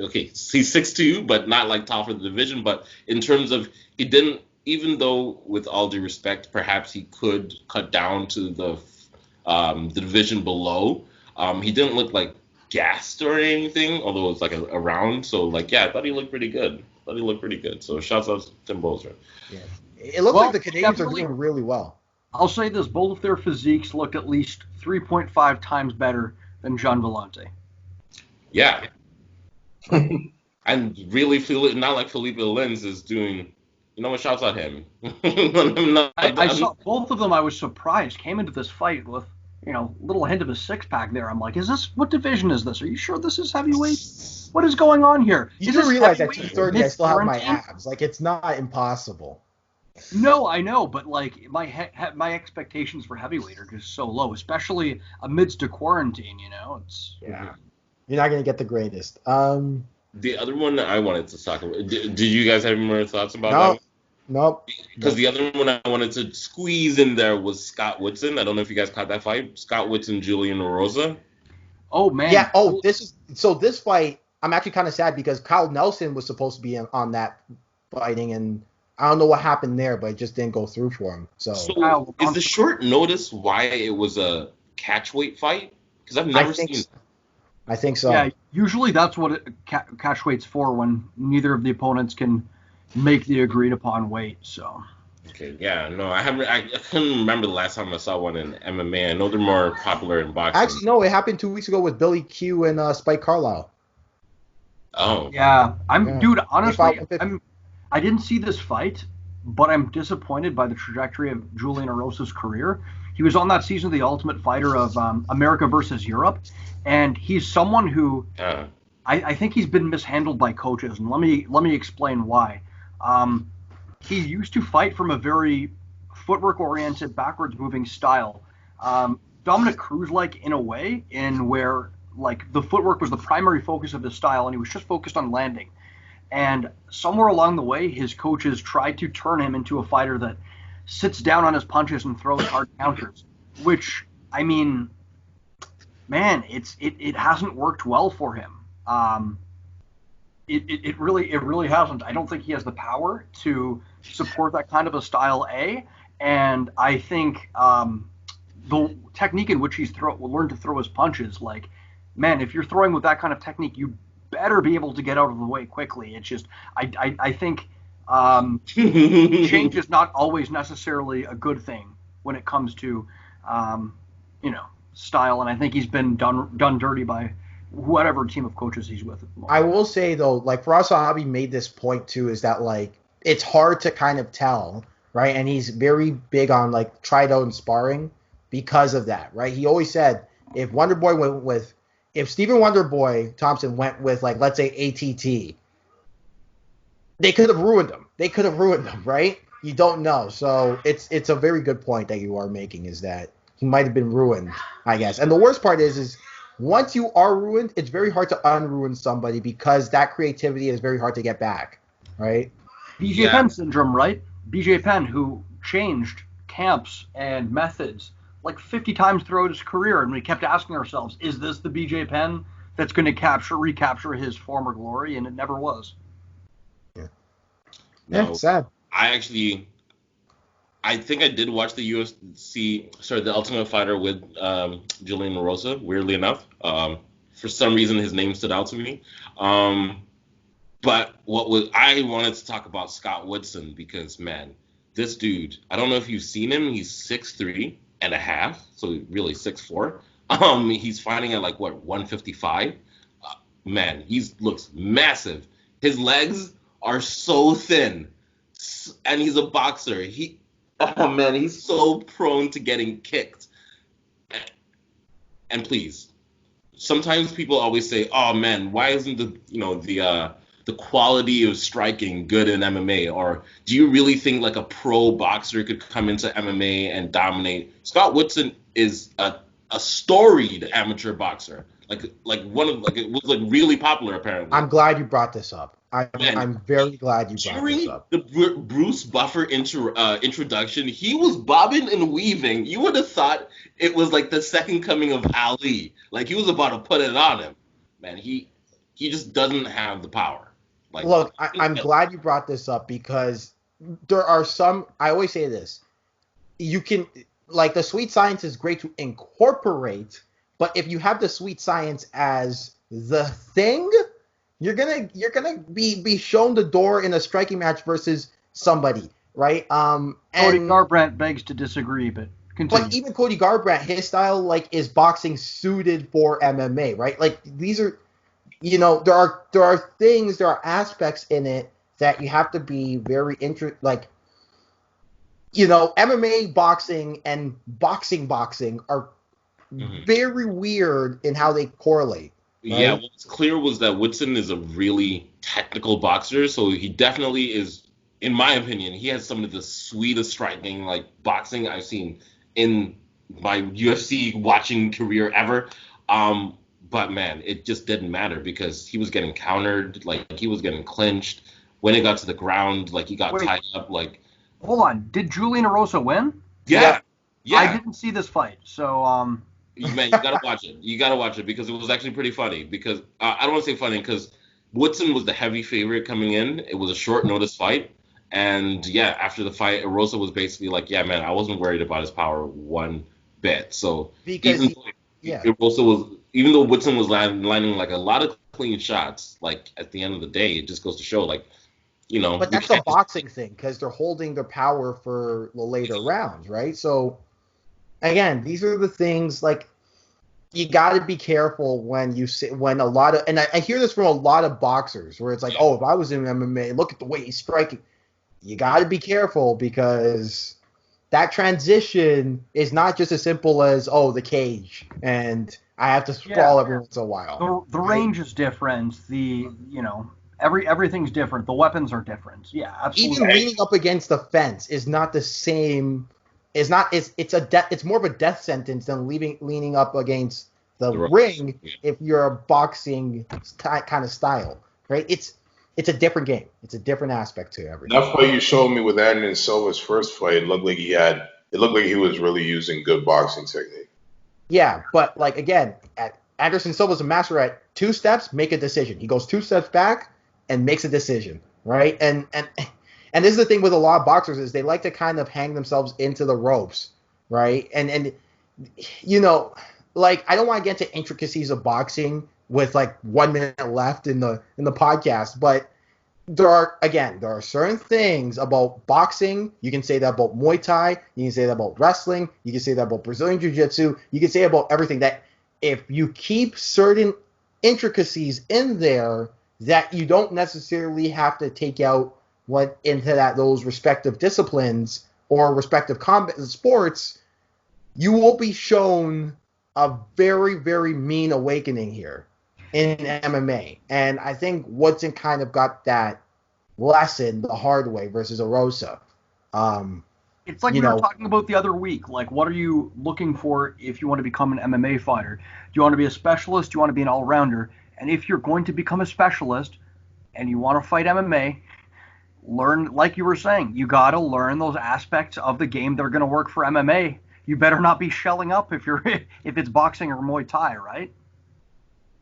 Okay, he's 6'2", but not like tall for the division. But in terms of he didn't, even though with all due respect, perhaps he could cut down to the division below. He didn't look like gassed or anything, although it was like a round. So I thought he looked pretty good. So shouts out to Tim Bozer. Yeah. It looks like the Canadians are doing really well. I'll say this: both of their physiques looked at least 3.5 times better than John Vellante. Yeah. And really not like Felipe Lins is doing. Shouts out him. I saw both of them. I was surprised. Came into this fight with little hint of a six-pack there. I'm like, what division is this? Are you sure this is heavyweight? What is going on here? You do realize at 230 I still have my abs. Like, it's not impossible. No, I know, but my expectations for heavyweight are just so low, especially amidst a quarantine. It's you're not gonna get the greatest. The other one that I wanted to talk about. Did you guys have any more thoughts about that? Nope. Because the other one I wanted to squeeze in there was Scott Woodson. I don't know if you guys caught that fight. Scott Woodson, Julian Erosa. Oh man. Yeah. This fight. I'm actually kind of sad because Kyle Nelson was supposed to be on that fighting and. I don't know what happened there, but it just didn't go through for him. So is the short notice why it was a catchweight fight? Because I've never seen. I think so. Yeah, usually that's what catchweight's for when neither of the opponents can make the agreed upon weight. So. Okay. Yeah. No, I haven't. I couldn't remember the last time I saw one in MMA. I know they're more popular in boxing. Actually, no. It happened 2 weeks ago with Billy Q and Spike Carlisle. Oh. Yeah. Dude. Honestly, I didn't see this fight, but I'm disappointed by the trajectory of Julian Erosa's career. He was on that season of The Ultimate Fighter of America versus Europe, and he's someone who I think he's been mishandled by coaches, and let me explain why. He used to fight from a very footwork-oriented, backwards-moving style. Dominic Cruz-like in a way, in where the footwork was the primary focus of his style, and he was just focused on landing. And somewhere along the way, his coaches tried to turn him into a fighter that sits down on his punches and throws hard counters, which, I mean, man, it hasn't worked well for him. It really hasn't. I don't think he has the power to support that kind of a style, and I think the technique in which he's learned to throw his punches, man, if you're throwing with that kind of technique, you better be able to get out of the way quickly. It's just I think change is not always necessarily a good thing when it comes to style, and I think he's been done dirty by whatever team of coaches he's with. I will say though, Firas Zahabi made this point too, is that it's hard to kind of tell, right? And he's very big on try it out in sparring because of that, right? He always said if Stephen Wonderboy Thompson went with let's say ATT, they could have ruined him. Right? You don't know. So it's a very good point that you are making, is that he might have been ruined, I guess. And the worst part is once you are ruined, it's very hard to unruin somebody because that creativity is very hard to get back, right? BJ Penn syndrome, right? BJ Penn, who changed camps and methods like 50 times throughout his career, and we kept asking ourselves, is this the BJ Penn that's going to recapture his former glory? And it never was. No, sad. I think I did watch the the Ultimate Fighter with Julian Erosa, weirdly enough. For some reason, his name stood out to me. But I wanted to talk about Scott Woodson because, man, this dude, I don't know if you've seen him. He's 6'3" and a half, so really 6'4". He's fighting at 155. Man, he looks massive. His legs are so thin, and he's a boxer. He's so prone to getting kicked. And please, sometimes people always say, "Oh man, why isn't the quality of striking good in MMA?" Or do you really think a pro boxer could come into MMA and dominate? Scott Woodson is a storied amateur boxer. It was really popular apparently. I'm glad you brought this up. I'm very glad you brought this up. During the Bruce Buffer introduction, he was bobbing and weaving. You would have thought it was the second coming of Ali. He was about to put it on him. Man, he just doesn't have the power. Look, I'm glad you brought this up because there are some. I always say this. You can the sweet science is great to incorporate, but if you have the sweet science as the thing, you're gonna be shown the door in a striking match versus somebody, right? Cody Garbrandt begs to disagree, but continue. But even Cody Garbrandt, his style is boxing suited for MMA, right? These are, there are things, there are aspects in it that you have to be very MMA boxing and boxing are very weird in how they correlate. Right? Yeah, what's clear was that Woodson is a really technical boxer, so he definitely is, in my opinion, he has some of the sweetest striking boxing I've seen in my UFC watching career ever. But man, it just didn't matter because he was getting countered, he was getting clinched. When it got to the ground, he got tied up. Hold on, did Julian Erosa win? Yeah. I didn't see this fight, so Man, you gotta watch it. You gotta watch it because it was actually pretty funny. Because I don't want to say funny because Woodson was the heavy favorite coming in. It was a short notice fight, and after the fight, Erosa was basically yeah, man, I wasn't worried about his power one bit. So even though Woodson was lining a lot of clean shots, at the end of the day, it just goes to show But that's a boxing thing because they're holding their power for the later rounds, right? So again, these are the things you got to be careful when a lot of, and I hear this from a lot of boxers where it's oh, if I was in MMA, look at the way he's striking. You got to be careful because that transition is not just as simple as, the cage and I have to sprawl every once in a while. The range is different. Everything's different. The weapons are different. Yeah, absolutely. Even leaning up against the fence is not the same. It's more of a death sentence than leaning up against the ring if you're a boxing kind of style, right? It's a different game. It's a different aspect to everything. That fight you showed me with Anderson Silva's first fight, it looked like he was really using good boxing technique. Yeah, but again, Anderson Silva's a master at 2 steps, make a decision. He goes 2 steps back and makes a decision, right? And this is the thing with a lot of boxers is they like to kind of hang themselves into the ropes, right? And I don't want to get into intricacies of boxing with 1 minute left in the podcast, but there are certain things about boxing. You can say that about Muay Thai, you can say that about wrestling, you can say that about Brazilian Jiu-Jitsu, you can say about everything that if you keep certain intricacies in there that you don't necessarily have to take out into those respective disciplines or respective combat sports, you will be shown a very, very mean awakening here in MMA. And I think Woodson kind of got that lesson the hard way versus Erosa. It's like we were talking about the other week. Like, what are you looking for if you want to become an MMA fighter? Do you want to be a specialist? Do you want to be an all-rounder? And if you're going to become a specialist and you want to fight MMA, learn, like you were saying, you got to learn those aspects of the game that are going to work for MMA. You better not be shelling up if it's boxing or Muay Thai, right?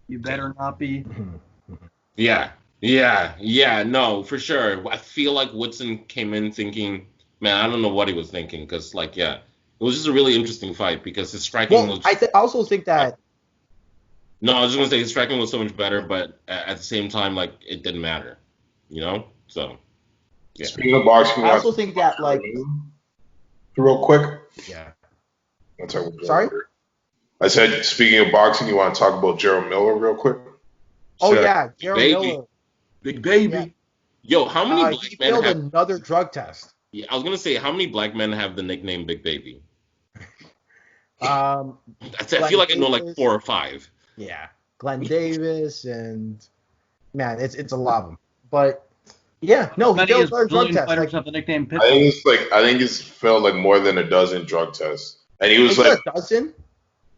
You better not be. Yeah, no, for sure. I feel like Woodson came in thinking, man, I don't know what he was thinking, because, like, yeah, it was just a really interesting fight because his striking was. I also think that. No, I was just gonna say his striking was so much better, but at the same time, like, it didn't matter, So. Yeah. Speaking of boxing, I also think that, like, real quick. Yeah. Sorry. I said, speaking of boxing, you want to talk about Gerald Miller real quick? Oh yeah, Gerald Miller. Big baby. Yeah. Yo, how many black he men failed have another drug test? Yeah, I was gonna say, how many black men have the nickname Big Baby? I feel like I know like 4 or 5. Yeah, Glenn Davis and man, it's a lot of them. But yeah, no, he failed another drug test. Fighters have the nickname Pitbull. I think it's failed like more than a dozen drug tests, and he was like a dozen.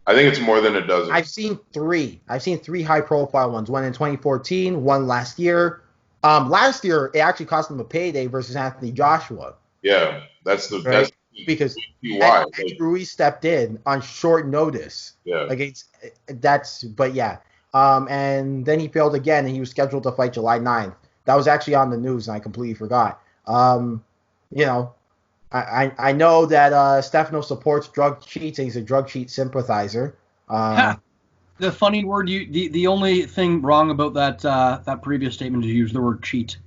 I think it's more than a dozen. I've seen 3. I've seen 3 high-profile ones. One in 2014, one last year. Last year, it actually cost him a payday versus Anthony Joshua. Yeah, that's because why Ruiz stepped in on short notice. Yeah. And then he failed again, and he was scheduled to fight July 9th. That was actually on the news, and I completely forgot. I know that Stefano supports drug cheats, and he's a drug cheat sympathizer. The funny word the only thing wrong about that previous statement is you used the word cheat.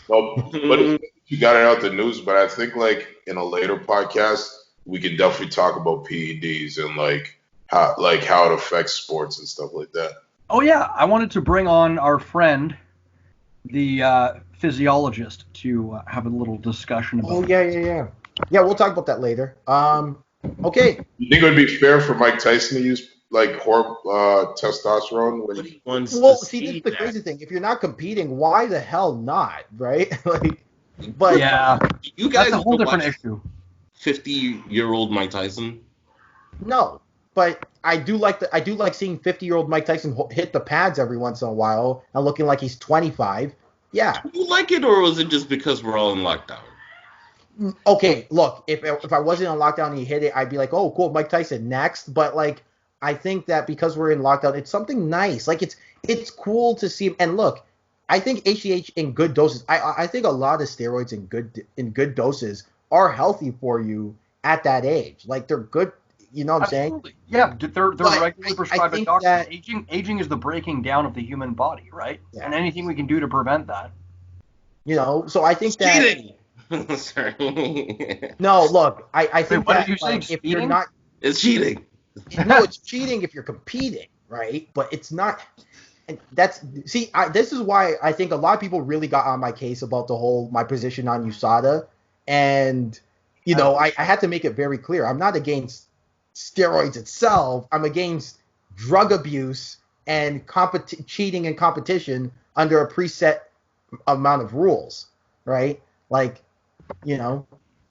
Well, but you got it out the news, but I think like in a later podcast we can definitely talk about PEDs and how it affects sports and stuff like that. Oh yeah, I wanted to bring on our friend, the physiologist, to have a little discussion about. Oh yeah. We'll talk about that later. Okay. You think it would be fair for Mike Tyson to use testosterone when he wants? Well, see, this is the crazy thing. If you're not competing, why the hell not, right? But yeah, you guys that's a whole different issue. 50-year-old Mike Tyson. No, but I do like seeing 50-year-old Mike Tyson hit the pads every once in a while and looking like he's 25. Yeah. Do you like it, or was it just because we're all in lockdown? Okay, look, if I wasn't on lockdown and he hit it, I'd be like, oh, cool, Mike Tyson next. But I think that because we're in lockdown, it's something nice. It's cool to see him. And look, I think HGH in good doses. I think a lot of steroids in good doses are healthy for you at that age. They're good. You know what I'm saying? Yeah, they're regularly prescribed by doctors. Aging is the breaking down of the human body, right? Yeah. And anything we can do to prevent that. So I think that. Cheating. Sorry. No, look, I think what that did you say? If you're not, it's cheating. No, it's cheating if you're competing, right? But it's not. And this is why I think a lot of people really got on my case about my position on USADA, and I had to make it very clear. I'm not against steroids itself. I'm against drug abuse and cheating in competition under a preset amount of rules, right?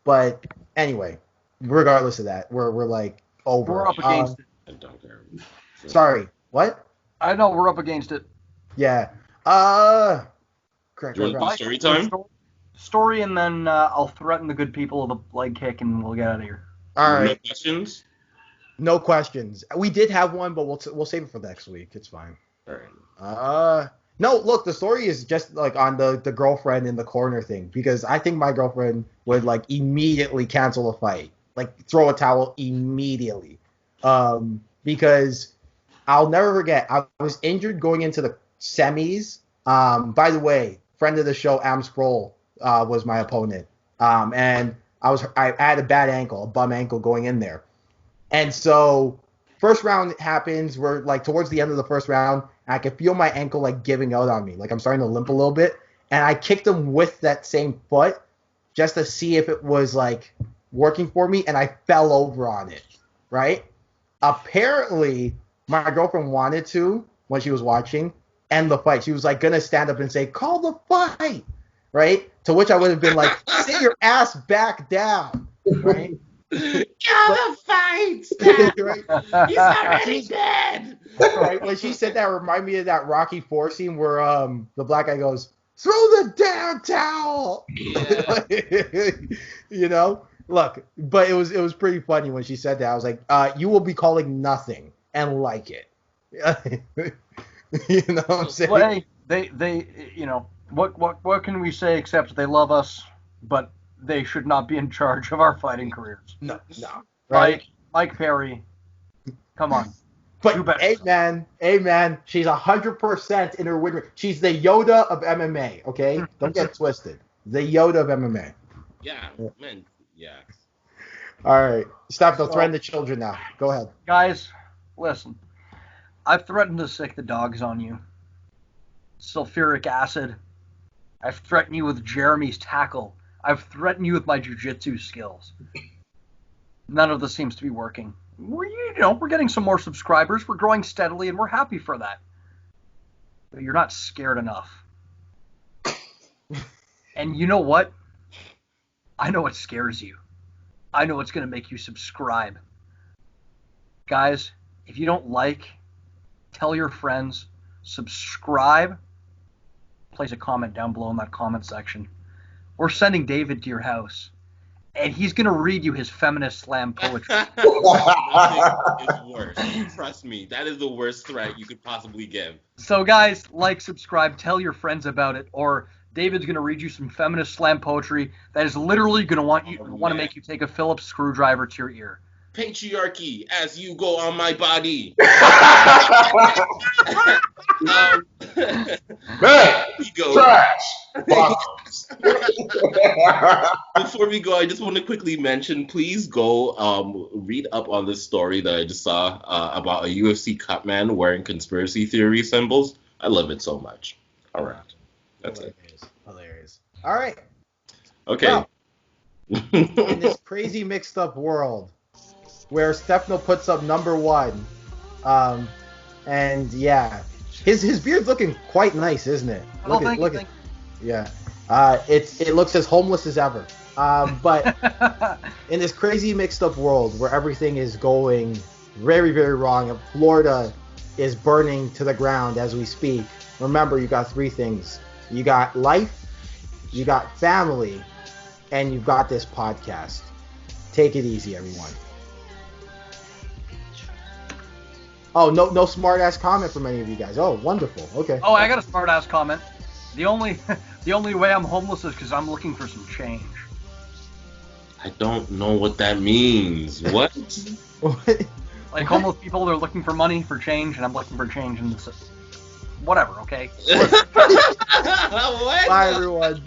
But anyway, regardless of that, we're over. We're up against it. I don't care. Sorry, what? I know we're up against it. Yeah. Correct. Story time? Story, and then I'll threaten the good people with a leg kick, and we'll get out of here. All right. No questions? No questions. We did have one, but we'll save it for next week. It's fine. All right. No, look, the story is just on the girlfriend in the corner thing, because I think my girlfriend would immediately cancel the fight, throw a towel immediately, because I'll never forget, I was injured going into the semis. By the way, friend of the show, Am Scroll, was my opponent, and I had a bad ankle, a bum ankle going in there, and so first round happens. We're towards the end of the first round. I could feel my ankle giving out on me. I'm starting to limp a little bit. And I kicked him with that same foot just to see if it was working for me. And I fell over on it. Right? Apparently, my girlfriend wanted to, when she was watching, end the fight. She was going to stand up and say, call the fight. Right? To which I would have been like, sit your ass back down, right? the fight, Steph. Right? He's already dead. Right? When she said that, reminded me of that Rocky 4 scene where the black guy goes, throw the damn towel. Yeah. You know? Look, but it was pretty funny when she said that. I was like, you will be calling nothing and like it. You know what I'm saying? Well, hey, they you know, what can we say except they love us, but they should not be in charge of our fighting careers. No. Right? Mike Perry, come on. But Do better. amen. She's 100% in her win rate. She's the Yoda of MMA, okay? Don't get twisted. The Yoda of MMA. Yeah, man. Yeah. All right. Stop. Don't threaten the children now. Go ahead. Guys, listen. I've threatened to sick the dogs on you. Sulfuric acid. I've threatened you with Jeremy's tackle. I've threatened you with my jiu-jitsu skills. None of this seems to be working. We're getting some more subscribers. We're growing steadily, and we're happy for that. But you're not scared enough. And you know what? I know what scares you. I know what's going to make you subscribe. Guys, if you don't like, tell your friends, subscribe, place a comment down below in that comment section. We're sending David to your house, and he's going to read you his feminist slam poetry. Nothing is worse. Trust me, that is the worst threat you could possibly give. So guys, like, subscribe, tell your friends about it, or David's going to read you some feminist slam poetry that is literally going to want to make you take a Phillips screwdriver to your ear. Patriarchy as you go on my body. Man, we go. trash. Before we go, I just want to quickly mention, please go read up on this story that I just saw about a UFC cut man wearing conspiracy theory symbols. I love it so much. All right. That's Hilarious. All right. Okay. Well, in this crazy mixed up world where Stefano puts up number 1, and yeah, his beard's looking quite nice, isn't it? Look at yeah. It looks as homeless as ever. But in this crazy mixed up world where everything is going very, very wrong, and Florida is burning to the ground as we speak, remember, you got 3 things. You got life, you got family, and you've got this podcast. Take it easy, everyone. Oh, no smart ass comment from any of you guys. Oh, wonderful. Okay. Oh, I got a smart ass comment. The only way I'm homeless is because I'm looking for some change. I don't know what that means. What? Like homeless people, they're looking for money for change, and I'm looking for change in the system. Whatever, okay? What? Bye, everyone.